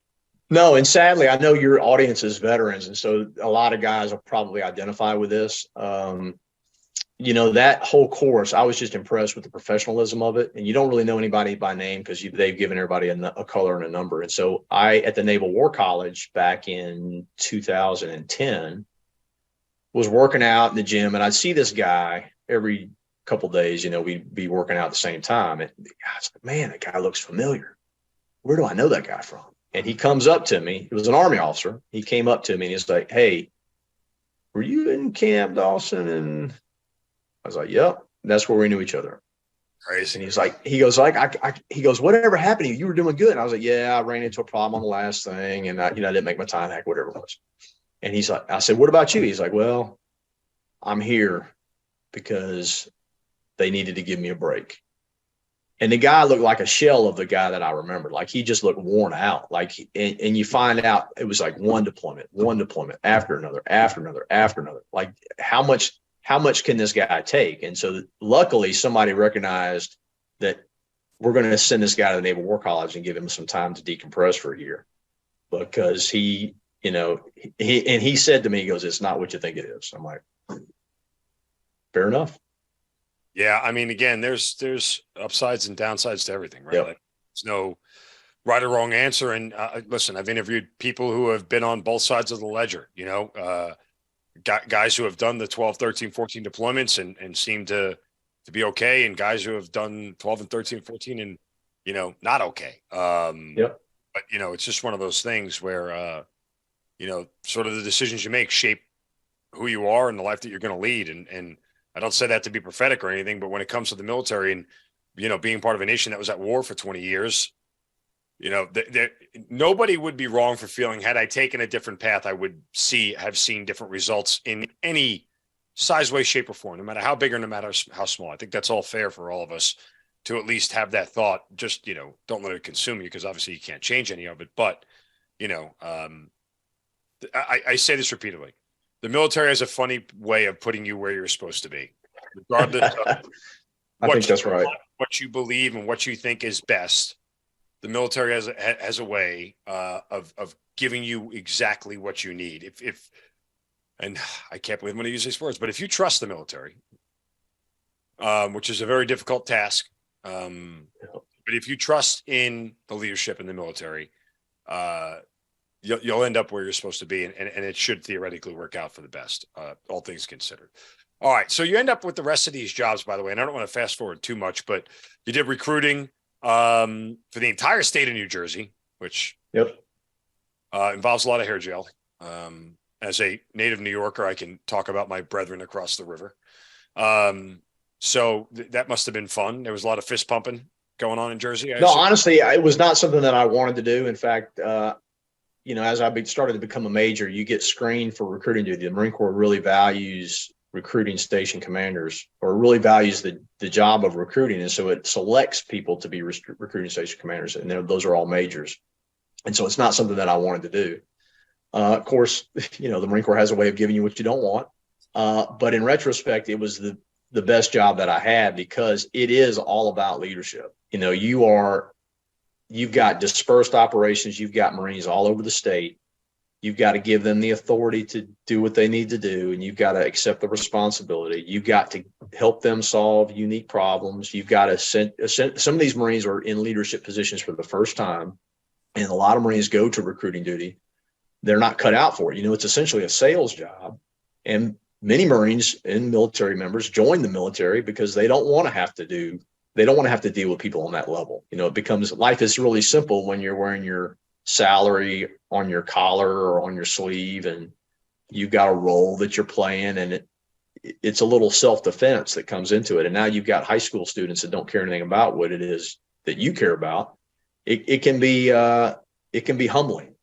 No, and sadly, I know your audience is veterans, and so a lot of guys will probably identify with this. That whole course, I was just impressed with the professionalism of it. And you don't really know anybody by name because they've given everybody a color and a number. And so at the Naval War College back in 2010, was working out in the gym, and I'd see this guy every couple of days. We'd be working out at the same time. And I was like, "Man, that guy looks familiar. Where do I know that guy from?" And he comes up to me. He was an Army officer. He came up to me and he's like, "Hey, were you in Camp Dawson?" And I was like, "Yep." That's where we knew each other. Crazy. And he goes, "Whatever happened to you? You were doing good." And I was like, "Yeah, I ran into a problem on the last thing, and I didn't make my time hack, whatever it was." And he's like, I said, "What about you?" He's like, "Well, I'm here because they needed to give me a break." And the guy looked like a shell of the guy that I remembered. Like, he just looked worn out. And you find out it was like one deployment after another. Like, how much can this guy take? And so luckily somebody recognized that we're going to send this guy to the Naval War College and give him some time to decompress for a year, because he said to me, he goes, "It's not what you think it is." I'm like, fair enough. Yeah. I mean, again, there's upsides and downsides to everything, right? Yep. Like, there's no right or wrong answer. And listen, I've interviewed people who have been on both sides of the ledger, guys who have done the 12, 13, 14 deployments and seem to be okay. And guys who have done 12 and 13, 14 and, not okay. Yep. But, it's just one of those things where, sort of the decisions you make shape who you are and the life that you're going to lead. And I don't say that to be prophetic or anything, but when it comes to the military and, being part of a nation that was at war for 20 years, nobody would be wrong for feeling, had I taken a different path, I would have seen different results in any size, way, shape, or form, no matter how big or no matter how small. I think that's all fair for all of us to at least have that thought. Just, don't let it consume you, because obviously you can't change any of it. But, I say this repeatedly. the military has a funny way of putting you where you're supposed to be, regardless of I think that's right. what you believe and what you think is best. The military has a way of giving you exactly what you need. If and I can't believe I'm going to use these words, but if you trust the military, which is a very difficult task, but if you trust in the leadership in the military, you'll end up where you're supposed to be, and it should theoretically work out for the best, all things considered. All right, so you end up with the rest of these jobs, by the way, and I don't want to fast forward too much, but you did recruiting for the entire state of New Jersey, which involves a lot of hair gel. As a native New Yorker, I can talk about my brethren across the river. So that must have been fun. There was a lot of fist pumping going on in Jersey. No, honestly, it was not something that I wanted to do. In fact, as I started to become a major, you get screened for recruiting duty. The Marine Corps really values recruiting station commanders, or really values the job of recruiting. And so it selects people to be recruiting station commanders. And those are all majors. And so it's not something that I wanted to do. Of course, the Marine Corps has a way of giving you what you don't want. But in retrospect, it was the best job that I had, because it is all about leadership. You've got dispersed operations. You've got Marines all over the state. You've got to give them the authority to do what they need to do, and you've got to accept the responsibility. You've got to help them solve unique problems. You've got to some of these Marines are in leadership positions for the first time, and a lot of Marines go to recruiting duty. They're not cut out for it. It's essentially a sales job, and many Marines and military members join the military because they don't want to have to deal with people on that level. It becomes, life is really simple when you're wearing your salary on your collar or on your sleeve, and you've got a role that you're playing, and it's a little self-defense that comes into it. And now you've got high school students that don't care anything about what it is that you care about. It can be humbling.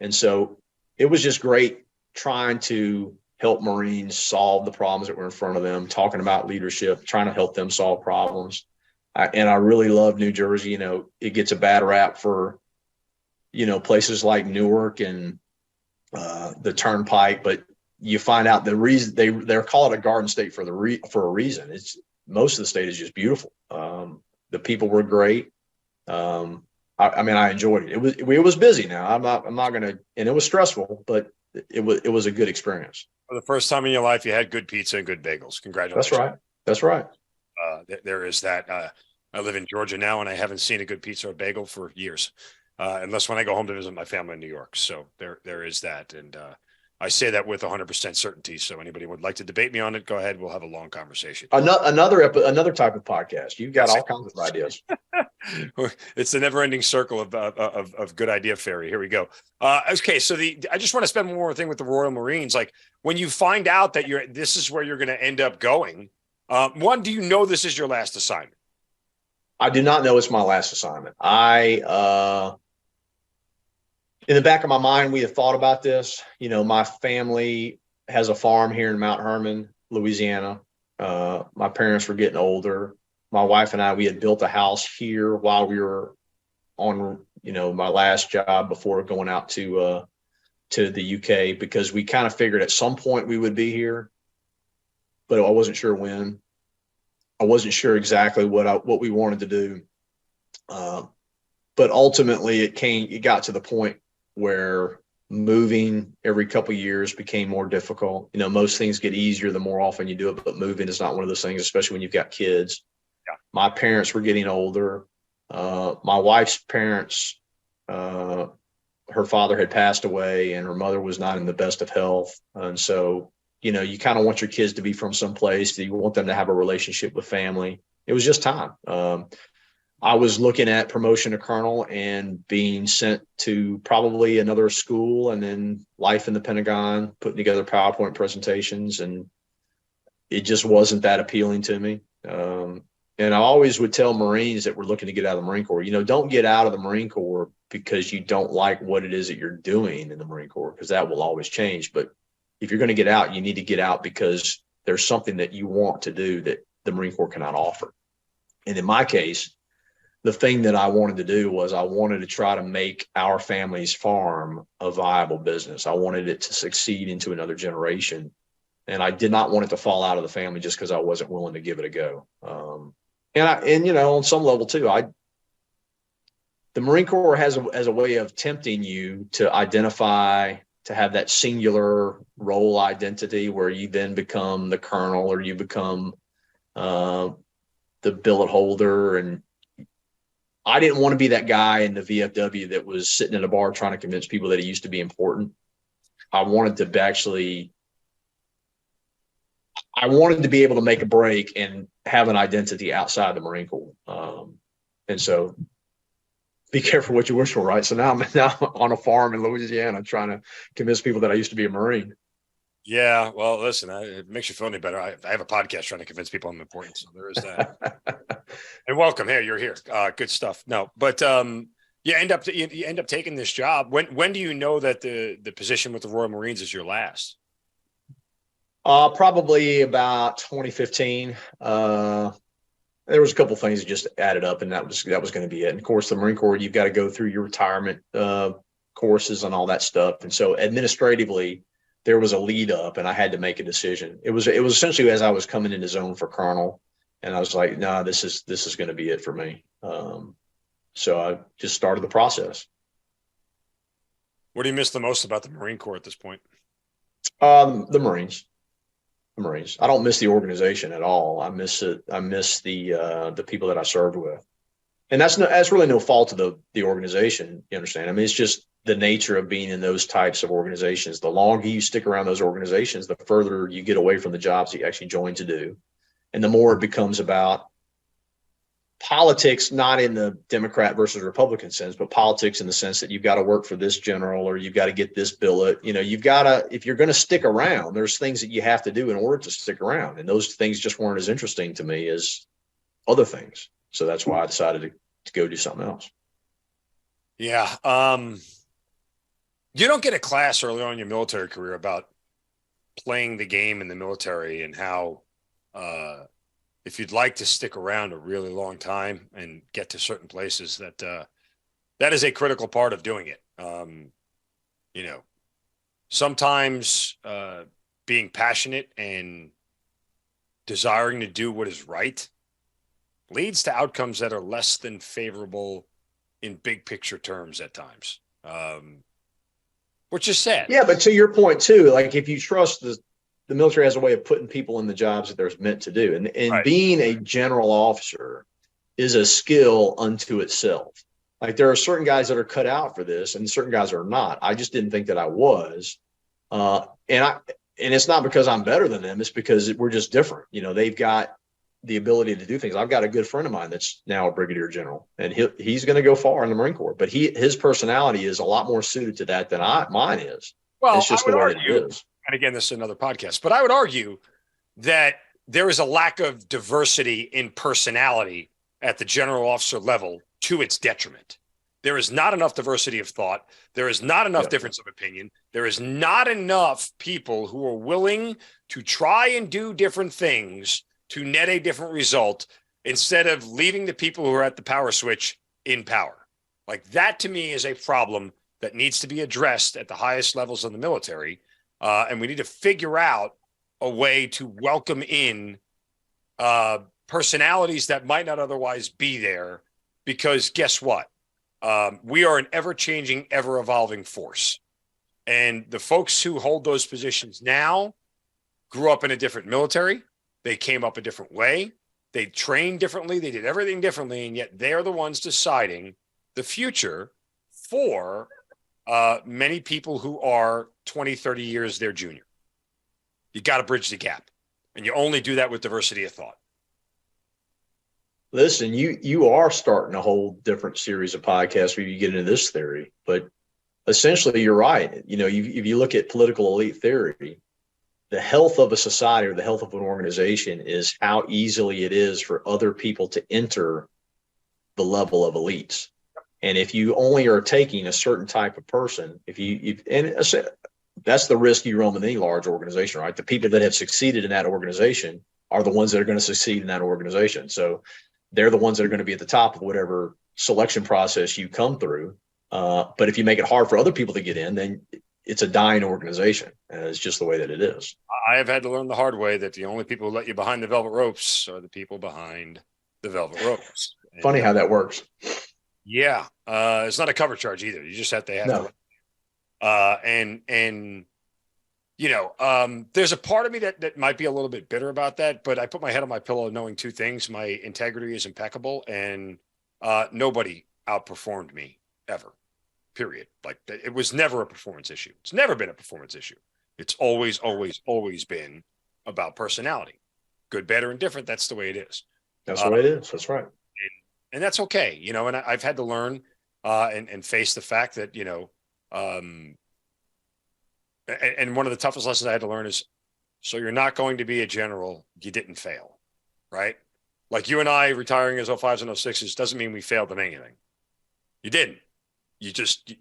And so it was just great trying to help Marines solve the problems that were in front of them, talking about leadership, trying to help them solve problems. And I really love New Jersey. It gets a bad rap for, places like Newark and the Turnpike, but you find out the reason they're called a garden state for a reason. It's, most of the state is just beautiful. The people were great. I enjoyed it. It was busy. Now I'm not gonna, and it was stressful, but it was a good experience. For the first time in your life, you had good pizza and good bagels. Congratulations. That's right. There is that. I live in Georgia now, and I haven't seen a good pizza or bagel for years, unless when I go home to visit my family in New York. So there is that. And I say that with 100% certainty. So anybody would like to debate me on it, go ahead. We'll have a long conversation. Another type of podcast. You've got all kinds of ideas. It's the never-ending circle of good idea fairy. Here we go. Okay, so I just want to spend one more thing with the Royal Marines. Like, when you find out that this is where you're going to end up going, one, do you know this is your last assignment? I do not know it's my last assignment. In the back of my mind, we had thought about this. My family has a farm here in Mount Hermon, Louisiana. My parents were getting older. My wife and I, we had built a house here while we were on, my last job before going out to the UK, because we kind of figured at some point we would be here, but I wasn't sure when. I wasn't sure exactly what we wanted to do. But ultimately it got to the point where moving every couple of years became more difficult. Most things get easier the more often you do it, but moving is not one of those things, especially when you've got kids. Yeah. My parents were getting older. My wife's parents, her father had passed away, and her mother was not in the best of health. And so, you kind of want your kids to be from someplace. You want them to have a relationship with family. It was just time. I was looking at promotion to colonel and being sent to probably another school, and then life in the Pentagon, putting together PowerPoint presentations, and it just wasn't that appealing to me. And I always would tell Marines that were looking to get out of the Marine Corps, don't get out of the Marine Corps because you don't like what it is that you're doing in the Marine Corps, because that will always change. But if you're going to get out, you need to get out because there's something that you want to do that the Marine Corps cannot offer. And in my case, the thing that I wanted to do was I wanted to try to make our family's farm a viable business. I wanted it to succeed into another generation. And I did not want it to fall out of the family just because I wasn't willing to give it a go. And on some level too, the Marine Corps has a way of tempting you to identify, to have that singular role identity where you then become the colonel or you become the billet holder. And I didn't want to be that guy in the VFW that was sitting in a bar trying to convince people that he used to be important. I wanted to be able to make a break and have an identity outside the Marine Corps. And so be careful what you wish for, right? So now I'm on a farm in Louisiana trying to convince people that I used to be a Marine. Yeah, well, listen, it makes you feel any better. I have a podcast trying to convince people I'm important, so there is that. And welcome, hey, you're here. Good stuff. No, but you end up taking this job. When do you know that the position with the Royal Marines is your last? Probably about 2015. There was a couple things that just added up, and that was going to be it. And of course, the Marine Corps, you've got to go through your retirement courses and all that stuff. And so administratively, there was a lead up, and I had to make a decision. It was essentially as I was coming into zone for colonel, and I was like, "Nah, this is going to be it for me." So I just started the process. What do you miss the most about the Marine Corps at this point? The Marines. The Marines. I don't miss the organization at all. I miss it. I miss the people that I served with, and that's really no fault of the organization. You understand? I mean, it's just the nature of being in those types of organizations. The longer you stick around those organizations, the further you get away from the jobs you actually joined to do, and the more it becomes about politics, not in the Democrat versus Republican sense, but politics in the sense that you've got to work for this general or you've got to get this billet. You've got to, if you're going to stick around, there's things that you have to do in order to stick around. And those things just weren't as interesting to me as other things. So that's why I decided to go do something else. Yeah. You don't get a class early on in your military career about playing the game in the military and how, if you'd like to stick around a really long time and get to certain places, that is a critical part of doing it. Sometimes being passionate and desiring to do what is right leads to outcomes that are less than favorable in big picture terms at times, which is sad. Yeah, but to your point too, like if you trust the military has a way of putting people in the jobs that they're meant to do. And right. Being a general officer is a skill unto itself. Like there are certain guys that are cut out for this and certain guys are not. I just didn't think that I was. And it's not because I'm better than them. It's because we're just different. They've got the ability to do things. I've got a good friend of mine that's now a brigadier general, and he's going to go far in the Marine Corps, but his personality is a lot more suited to that than mine is. Well, it's just the way it is. And again, this is another podcast, but I would argue that there is a lack of diversity in personality at the general officer level to its detriment. There is not enough diversity of thought. There is not enough difference of opinion. There is not enough people who are willing to try and do different things to net a different result instead of leaving the people who are at the power switch in power. Like that to me is a problem that needs to be addressed at the highest levels of the military. And we need to figure out a way to welcome in personalities that might not otherwise be there, because guess what? We are an ever-changing, ever-evolving force. And the folks who hold those positions now grew up in a different military. They came up a different way. They trained differently. They did everything differently. And yet they're the ones deciding the future for many people who are 20, 30 years their junior. You got to bridge the gap. And you only do that with diversity of thought. Listen, you are starting a whole different series of podcasts where you get into this theory, but essentially you're right. If you look at political elite theory, the health of a society or the health of an organization is how easily it is for other people to enter the level of elites. And if you only are taking a certain type of person, that's the risk you run with any large organization, right? The people that have succeeded in that organization are the ones that are going to succeed in that organization. So they're the ones that are going to be at the top of whatever selection process you come through. But if you make it hard for other people to get in, then it's a dying organization. And it's just the way that it is. I have had to learn the hard way that the only people who let you behind the velvet ropes are the people behind the velvet ropes. Funny how that works. Yeah. It's not a cover charge either. You just have to there's a part of me that might be a little bit bitter about that, but I put my head on my pillow knowing two things. My integrity is impeccable, and nobody outperformed me ever, period. Like, it was never a performance issue. It's never been a performance issue. It's always, always, always been about personality. Good, bad, or indifferent. That's the way it is. That's the way it is. That's right. And that's okay. And I've had to learn and face the fact that, and one of the toughest lessons I had to learn is, so you're not going to be a general. You didn't fail, right? Like, you and I retiring as 05s and 06s doesn't mean we failed at anything. You didn't. You just,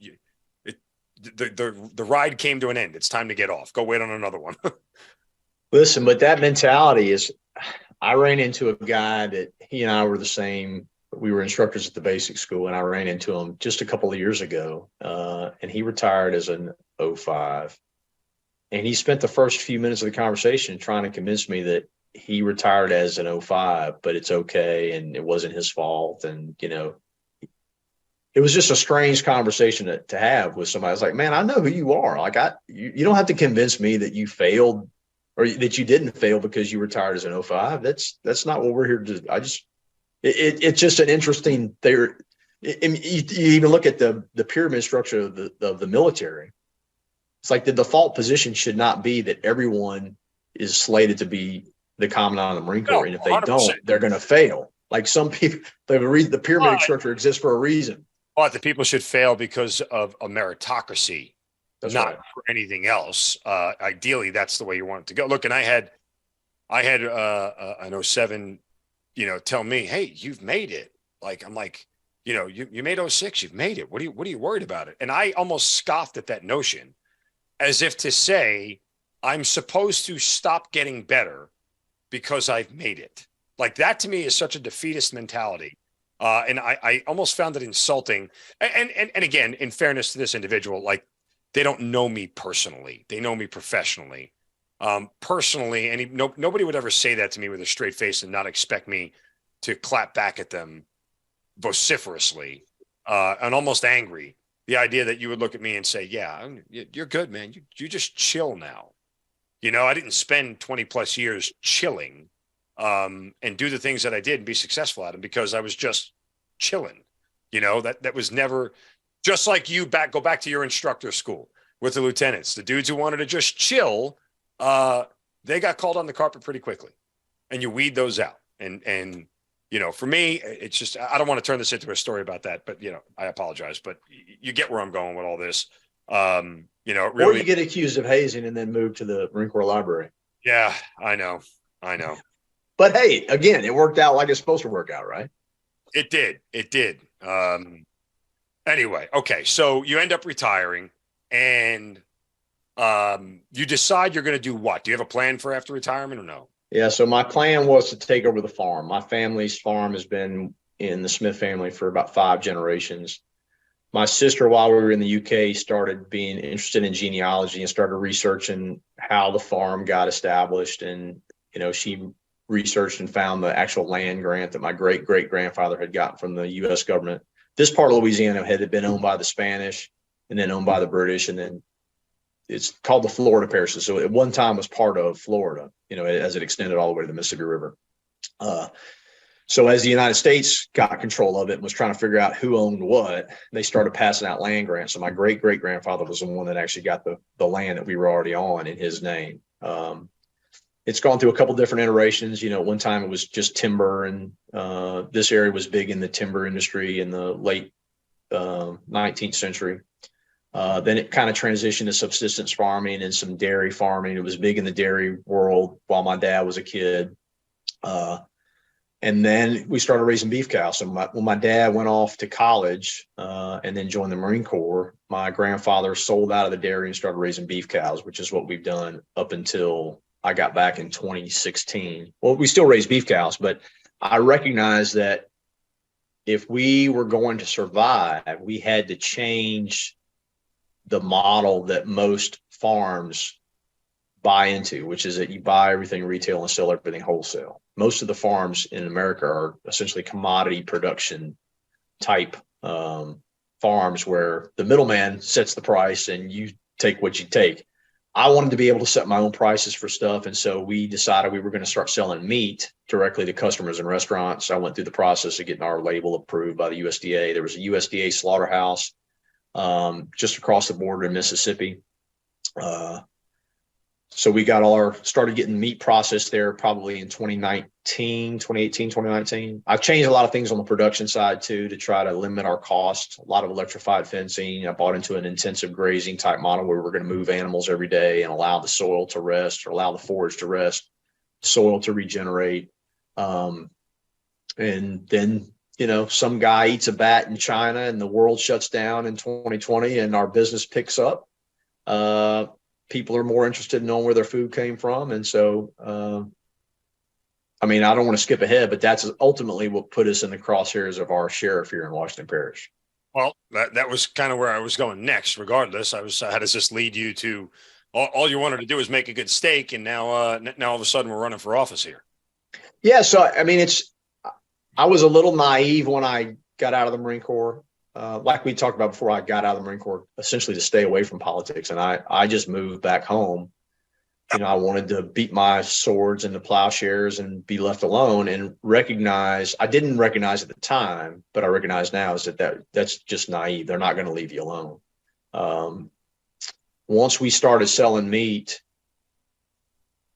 the ride came to an end. It's time to get off. Go wait on another one. Listen, but that mentality is, I ran into a guy that he and I were the same. We were instructors at the basic school, and I ran into him just a couple of years ago. And he retired as an 05. And he spent the first few minutes of the conversation trying to convince me that he retired as an 05, but it's okay. And it wasn't his fault. And, it was just a strange conversation to have with somebody. I was like, man, I know who you are. Like, you don't have to convince me that you failed or that you didn't fail because you retired as an 05. That's not what we're here to do. It's just an interesting theory. You even look at the pyramid structure of the military. It's like the default position should not be that everyone is slated to be the commandant of the Marine Corps. And if they 100%. Don't, they're going to fail. Like, some people, the pyramid structure exists for a reason. But the people should fail because of a meritocracy, not right. for anything else. Ideally, that's the way you want it to go. Look, and I had an 07, tell me, hey, you've made it. Like, I'm like, you made 06, you've made it. What are you worried about it? And I almost scoffed at that notion, as if to say, I'm supposed to stop getting better because I've made it. Like, that to me is such a defeatist mentality. And I almost found it insulting. And again, in fairness to this individual, like, they don't know me personally. They know me professionally. Personally, and nobody would ever say that to me with a straight face and not expect me to clap back at them vociferously and almost angry. The idea that you would look at me and say, yeah, you're good, man. You just chill now. I didn't spend 20 plus years chilling and do the things that I did and be successful at them because I was just chilling. That was never, just like you go back to your instructor school with the lieutenants, the dudes who wanted to just chill. They got called on the carpet pretty quickly, and you weed those out. And for me, it's just, I don't want to turn this into a story about that, but I apologize, but you get where I'm going with all this. Really, or you get accused of hazing and then move to the Marine Corps library. Yeah, I know. But hey, again, it worked out like it's supposed to work out, right? It did. Anyway, okay. So you end up retiring, and you decide you're going to do what? Do you have a plan for after retirement or no? Yeah. So my plan was to take over the farm. My family's farm has been in the Smith family for about 5 generations. My sister, while we were in the UK, started being interested in genealogy and started researching how the farm got established. And, she researched and found the actual land grant that my great-great-grandfather had gotten from the U.S. government. This part of Louisiana had been owned by the Spanish and then owned by the British, and then it's called the Florida Parish. So at one time was part of Florida, as it extended all the way to the Mississippi River. So as the United States got control of it and was trying to figure out who owned what, they started passing out land grants. So my great-great-grandfather was the one that actually got the land that we were already on in his name. It's gone through a couple different iterations. At one time it was just timber, and this area was big in the timber industry in the late 19th century. Then it kind of transitioned to subsistence farming and some dairy farming. It was big in the dairy world while my dad was a kid. And then we started raising beef cows. So when my dad went off to college and then joined the Marine Corps, my grandfather sold out of the dairy and started raising beef cows, which is what we've done up until I got back in 2016. Well, we still raise beef cows, but I recognized that if we were going to survive, we had to change the model that most farms buy into, which is that you buy everything retail and sell everything wholesale. Most of the farms in America are essentially commodity production type farms where the middleman sets the price and you take what you take. I wanted to be able to set my own prices for stuff. And so we decided we were going to start selling meat directly to customers in restaurants. I went through the process of getting our label approved by the USDA. There was a USDA slaughterhouse just across the border in Mississippi. So we started getting meat processed there probably in 2018, 2019. I've changed a lot of things on the production side too, to try to limit our costs. A lot of electrified fencing. I bought into an intensive grazing type model where we're going to move animals every day and allow the soil to rest, or allow the forage to rest, soil to regenerate. And then, some guy eats a bat in China and the world shuts down in 2020 and our business picks up. People are more interested in knowing where their food came from. And so, I don't want to skip ahead, but that's ultimately what put us in the crosshairs of our sheriff here in Washington Parish. Well, that was kind of where I was going next. Regardless, how does this lead you to all you wanted to do is make a good steak, and now all of a sudden we're running for office here? Yeah. So, I was a little naive when I got out of the Marine Corps. Like we talked about before, I got out of the Marine Corps essentially to stay away from politics. And I just moved back home. I wanted to beat my swords into plowshares and be left alone, and I didn't recognize at the time, but I recognize now is that's just naive. They're not going to leave you alone. Once we started selling meat,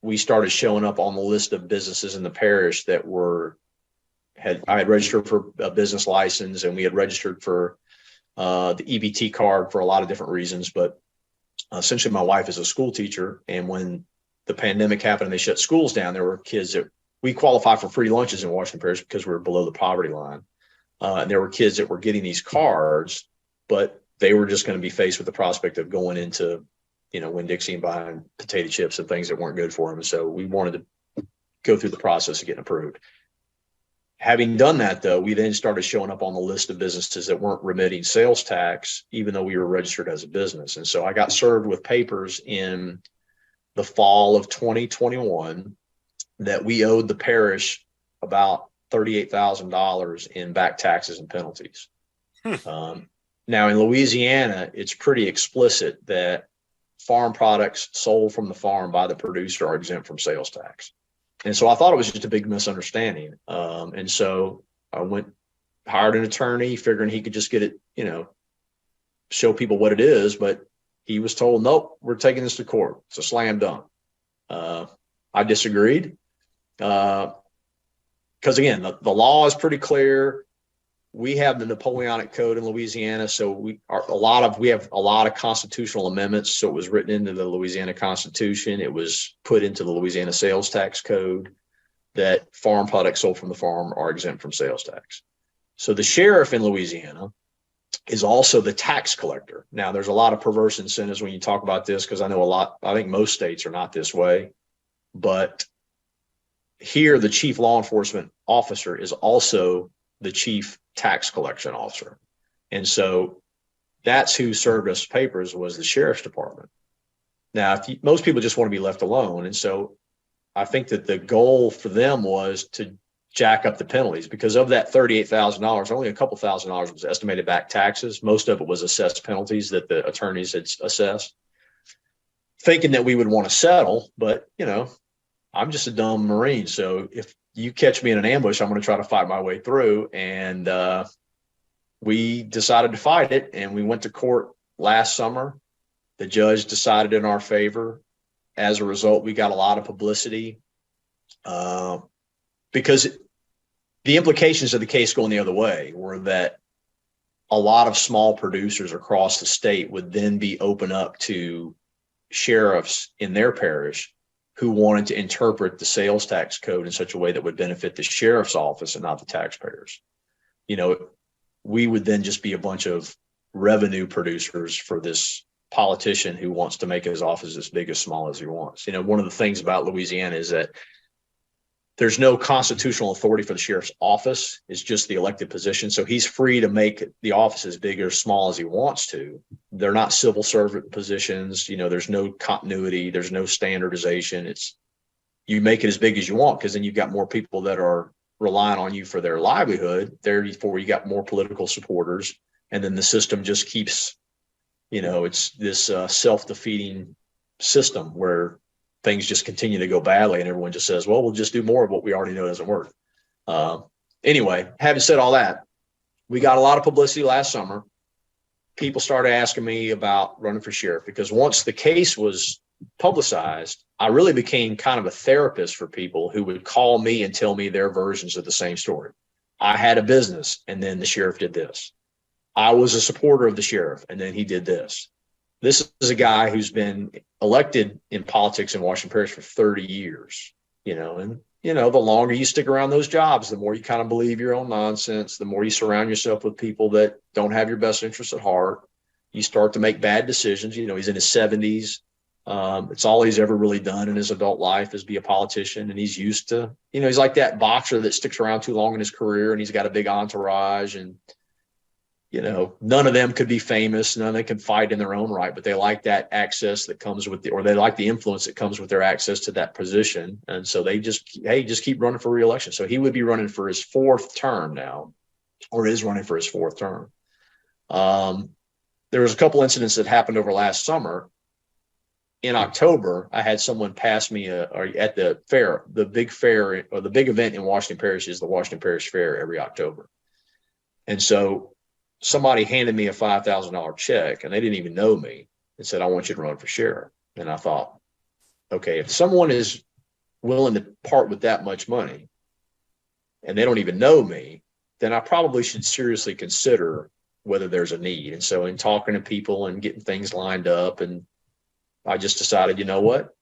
we started showing up on the list of businesses in the parish that I had registered for a business license, and we had registered for the EBT card for a lot of different reasons. But essentially my wife is a school teacher. And when the pandemic happened and they shut schools down, there were kids that we qualify for free lunches in Washington Parish because we were below the poverty line. And there were kids that were getting these cards, but they were just going to be faced with the prospect of going into, Winn-Dixie and buying potato chips and things that weren't good for them. And so we wanted to go through the process of getting approved. Having done that, though, we then started showing up on the list of businesses that weren't remitting sales tax, even though we were registered as a business. And so I got served with papers in the fall of 2021 that we owed the parish about $38,000 in back taxes and penalties. Now, in Louisiana, it's pretty explicit that farm products sold from the farm by the producer are exempt from sales tax. And so I thought it was just a big misunderstanding. And so I hired an attorney figuring he could just get it, show people what it is. But he was told, nope, we're taking this to court. It's a slam dunk. I disagreed. Because again, the law is pretty clear. We have the Napoleonic Code in Louisiana. So we have a lot of constitutional amendments. So it was written into the Louisiana Constitution. It was put into the Louisiana Sales Tax Code that farm products sold from the farm are exempt from sales tax. So the sheriff in Louisiana is also the tax collector. Now, there's a lot of perverse incentives when you talk about this, because I think most states are not this way. But here, the chief law enforcement officer is also the chief tax collection officer. And so that's who served us papers, was the sheriff's department. Now, most people just want to be left alone. And so I think that the goal for them was to jack up the penalties, because of that $38,000, only a couple $1,000 was estimated back taxes. Most of it was assessed penalties that the attorneys had assessed, thinking that we would want to settle. But, I'm just a dumb Marine. So if you catch me in an ambush, I'm going to try to fight my way through. And we decided to fight it. And we went to court last summer. The judge decided in our favor. As a result, we got a lot of publicity because the implications of the case going the other way were that a lot of small producers across the state would then be open up to sheriffs in their parish who wanted to interpret the sales tax code in such a way that would benefit the sheriff's office and not the taxpayers. We would then just be a bunch of revenue producers for this politician who wants to make his office as big as small as he wants. One of the things about Louisiana is that there's no constitutional authority for the sheriff's office. It's just the elected position. So he's free to make the office as big or small as he wants to. They're not civil servant positions. There's no continuity. There's no standardization. You make it as big as you want, because then you've got more people that are relying on you for their livelihood. Therefore, you got more political supporters. And then the system just keeps, it's this self-defeating system where things just continue to go badly, and everyone just says, well, we'll just do more of what we already know doesn't work. Anyway, having said all that, we got a lot of publicity last summer. People started asking me about running for sheriff, because once the case was publicized, I really became kind of a therapist for people who would call me and tell me their versions of the same story. I had a business, and then the sheriff did this. I was a supporter of the sheriff, and then he did this. This is a guy who's been elected in politics in Washington Parish for 30 years, and the longer you stick around those jobs, the more you kind of believe your own nonsense, the more you surround yourself with people that don't have your best interests at heart. You start to make bad decisions. He's in his 70s. It's all he's ever really done in his adult life is be a politician. And he's used to, he's like that boxer that sticks around too long in his career, and he's got a big entourage, and none of them could be famous. None of them can fight in their own right, but they like that access that comes with or they like the influence that comes with their access to that position. And so they just keep running for reelection. So he would be running for his fourth term now, or is running for his fourth term. There was a couple incidents that happened over last summer. In October, I had someone pass me at the fair, the big fair, or the big event in Washington Parish is the Washington Parish Fair every October. And so somebody handed me a $5,000 check, and they didn't even know me, and said, I want you to run for sheriff. And I thought, okay, if someone is willing to part with that much money and they don't even know me, then I probably should seriously consider whether there's a need. And so in talking to people and getting things lined up, and I just decided, you know what?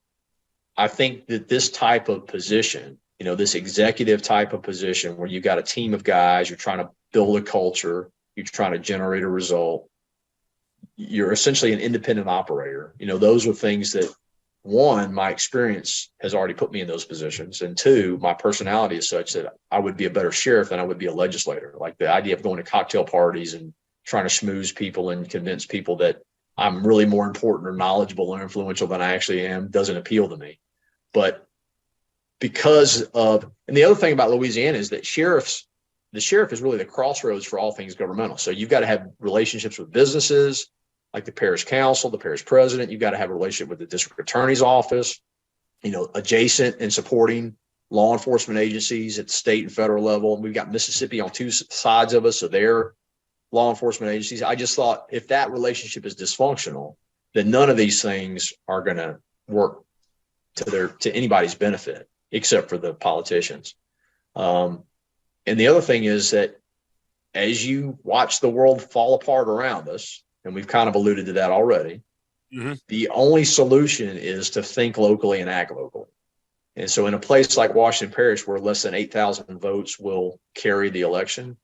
I think that this type of position, this executive type of position where you've got a team of guys, you're trying to build a culture, you're trying to generate a result, you're essentially an independent operator. Those are things that, one, my experience has already put me in those positions. And two, my personality is such that I would be a better sheriff than I would be a legislator. Like the idea of going to cocktail parties and trying to schmooze people and convince people that I'm really more important or knowledgeable or influential than I actually am doesn't appeal to me. But and the other thing about Louisiana is that the sheriff is really the crossroads for all things governmental. So you've got to have relationships with businesses like the parish council, the parish president. You've got to have a relationship with the district attorney's office, adjacent and supporting law enforcement agencies at the state and federal level. And we've got Mississippi on two sides of us, so they're law enforcement agencies. I just thought if that relationship is dysfunctional, then none of these things are going to work to anybody's benefit except for the politicians. And the other thing is that as you watch the world fall apart around us, and we've kind of alluded to that already, the only solution is to think locally and act locally. And so in a place like Washington Parish, where less than 8,000 votes will carry the election,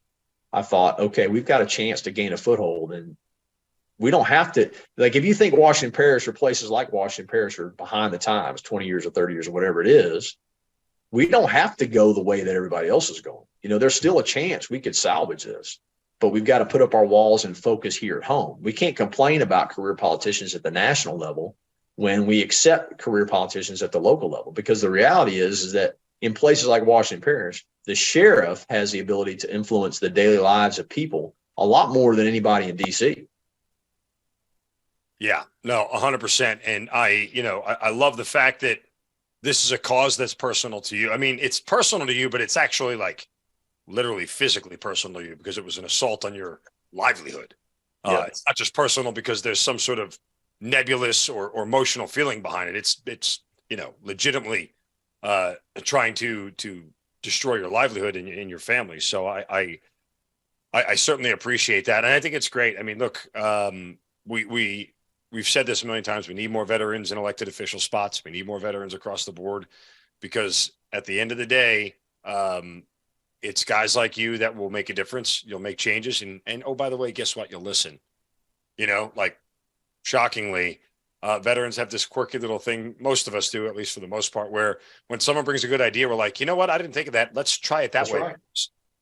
I thought, okay, we've got a chance to gain a foothold. And we don't have to, like, if you think Washington Parish or places like Washington Parish are behind the times, 20 years or 30 years or whatever it is, we don't have to go the way that everybody else is going. There's still a chance we could salvage this, but we've got to put up our walls and focus here at home. We can't complain about career politicians at the national level when we accept career politicians at the local level, because the reality is that in places like Washington Parish, the sheriff has the ability to influence the daily lives of people a lot more than anybody in DC. Yeah, no, 100%. And I love the fact that this is a cause that's personal to you. I mean, it's personal to you, but it's actually like literally physically personal to you because it was an assault on your livelihood. Yeah. It's not just personal because there's some sort of nebulous or emotional feeling behind it. It's legitimately trying to destroy your livelihood and your family. So I certainly appreciate that. And I think it's great. I mean, look, we've said this a million times. We need more veterans in elected official spots. We need more veterans across the board, because at the end of the day, it's guys like you that will make a difference. You'll make changes. And oh, by the way, guess what? You'll listen. Like, shockingly, veterans have this quirky little thing. Most of us do, at least for the most part, where when someone brings a good idea, we're like, you know what? I didn't think of that. Let's try it that way. Right.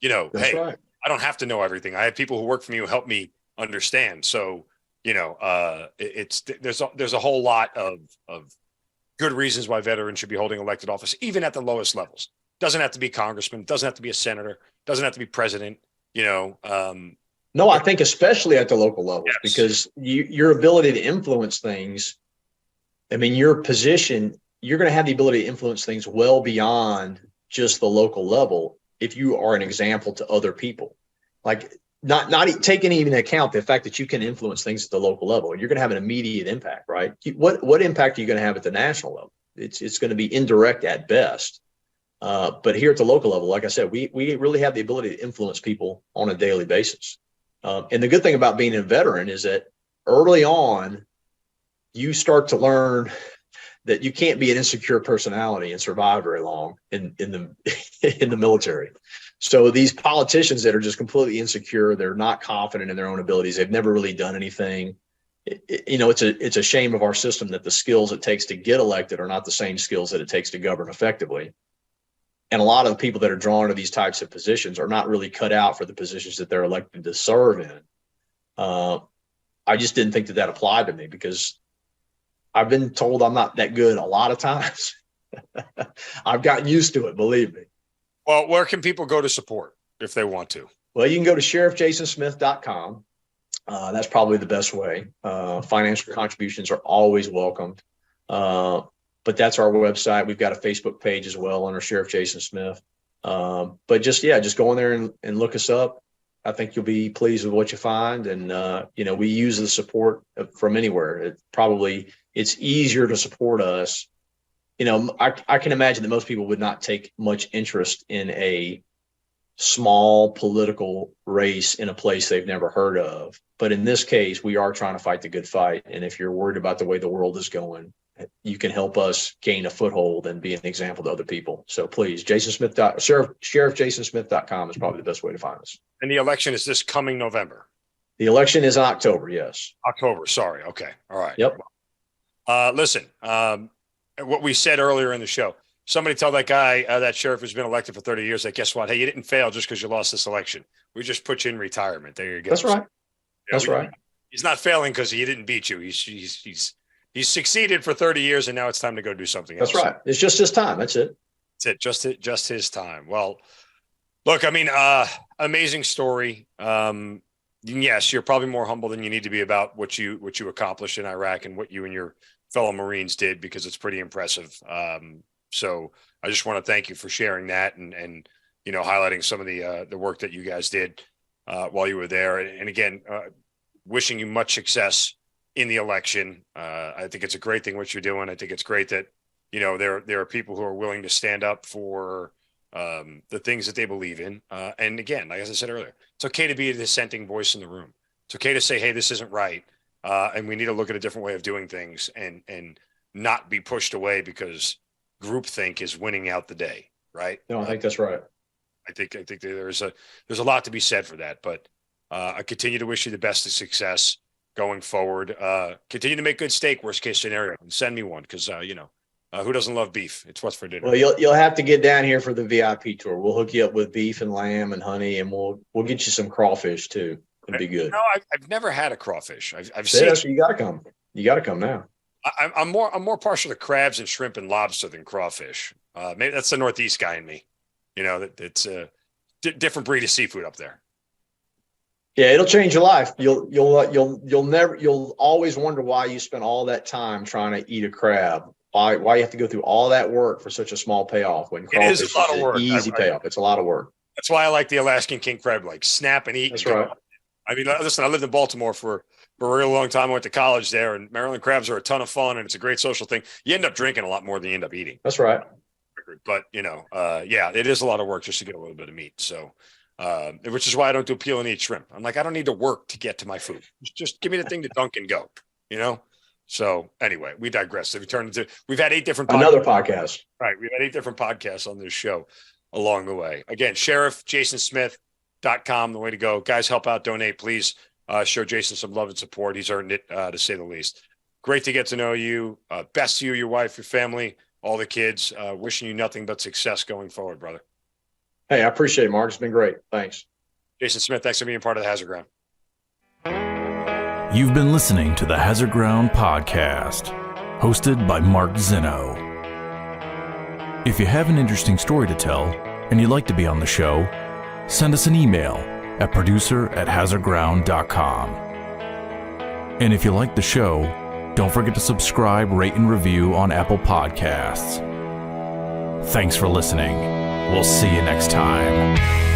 Hey, right. I don't have to know everything. I have people who work for me who help me understand. So, there's a whole lot of good reasons why veterans should be holding elected office, even at the lowest levels. Doesn't have to be congressman. Doesn't have to be a senator. Doesn't have to be president. No, I think especially at the local levels, yes. Because your ability to influence things, I mean, your position, you're going to have the ability to influence things well beyond just the local level if you are an example to other people. Like not taking even into account the fact that you can influence things at the local level, you're going to have an immediate impact, right? What impact are you going to have at the national level? It's going to be indirect at best. But here at the local level, like I said, we really have the ability to influence people on a daily basis. And the good thing about being a veteran is that early on, you start to learn that you can't be an insecure personality and survive very long in the military. So these politicians that are just completely insecure, they're not confident in their own abilities. They've never really done anything. It's a shame of our system that the skills it takes to get elected are not the same skills that it takes to govern effectively. And a lot of the people that are drawn to these types of positions are not really cut out for the positions that they're elected to serve in. I just didn't think that applied to me because I've been told I'm not that good a lot of times. I've gotten used to it, believe me. Well, where can people go to support if they want to? Well, you can go to sheriffjasonsmith.com. That's probably the best way. Financial contributions are always welcomed. But that's our website. We've got a Facebook page as well under Sheriff Jason Smith. But just go in there and look us up. I think you'll be pleased with what you find. And, we use the support from anywhere. It's easier to support us. I can imagine that most people would not take much interest in a small political race in a place they've never heard of. But in this case, we are trying to fight the good fight. And if you're worried about the way the world is going, you can help us gain a foothold and be an example to other people. So please, sheriffjasonsmith.com is probably the best way to find us. And the election is this coming November? The election is in October, yes. October, sorry. Okay. All right. Yep. Listen, what we said earlier in the show, somebody tell that guy, that sheriff who's been elected for 30 years, that guess what? Hey, you didn't fail just because you lost this election. We just put you in retirement. There you go. That's right. That's right. He's not failing because he didn't beat you. He's succeeded for 30 years, and now it's time to go do something else. That's right. It's just his time. That's it. That's it. Just his time. Well, look, I mean, amazing story. Yes, you're probably more humble than you need to be about what you accomplished in Iraq and what you and your fellow Marines did, because it's pretty impressive. So I just want to thank you for sharing that and highlighting some of the work that you guys did while you were there. And again, wishing you much success in the election. I think it's a great thing what you're doing. I think it's great that, there are people who are willing to stand up for the things that they believe in. And again, like as I said earlier, it's okay to be a dissenting voice in the room. It's okay to say, hey, this isn't right. And we need to look at a different way of doing things and not be pushed away because groupthink is winning out the day. Right. No, I think that's right. I think there's a lot to be said for that, but I continue to wish you the best of success going forward. Continue to make good steak, worst case scenario, and send me one because who doesn't love beef? It's what's for dinner. Well, you'll have to get down here for the VIP tour. We'll hook you up with beef and lamb and honey, and we'll get you some crawfish too. It'd be good. No, I've never had a crawfish. I've seen. So you got to come. You got to come now. I'm more partial to crabs and shrimp and lobster than crawfish. Maybe that's the Northeast guy in me. It's a different breed of seafood up there. Yeah, it'll change your life. You'll always wonder why you spent all that time trying to eat a crab. Why you have to go through all that work for such a small payoff when crawfish is a lot of work. Easy payoff. It's a lot of work. That's why I like the Alaskan king crab, like snap and eat. That's right. I mean, listen, I lived in Baltimore for a real long time. I went to college there, and Maryland crabs are a ton of fun, and it's a great social thing. You end up drinking a lot more than you end up eating. That's right. But, yeah, it is a lot of work just to get a little bit of meat. So, which is why I don't do peel and eat shrimp. I'm like, I don't need to work to get to my food. Just give me the thing to dunk and go, So anyway, we digress. We've had 8 different podcasts. Another podcast. Right. We've had 8 different podcasts on this show along the way. Again, sheriffjasonsmith.com, the way to go. Guys, help out, donate, please. Show Jason some love and support. He's earned it, to say the least. Great to get to know you. Best to you, your wife, your family, all the kids. Wishing you nothing but success going forward, brother. Hey, I appreciate it, Mark. It's been great. Thanks. Jason Smith, thanks for being part of the Hazard Ground. You've been listening to the Hazard Ground Podcast, hosted by Mark Zinno. If you have an interesting story to tell and you'd like to be on the show, send us an email at producer@hazardground.com. And if you like the show, don't forget to subscribe, rate, and review on Apple Podcasts. Thanks for listening. We'll see you next time.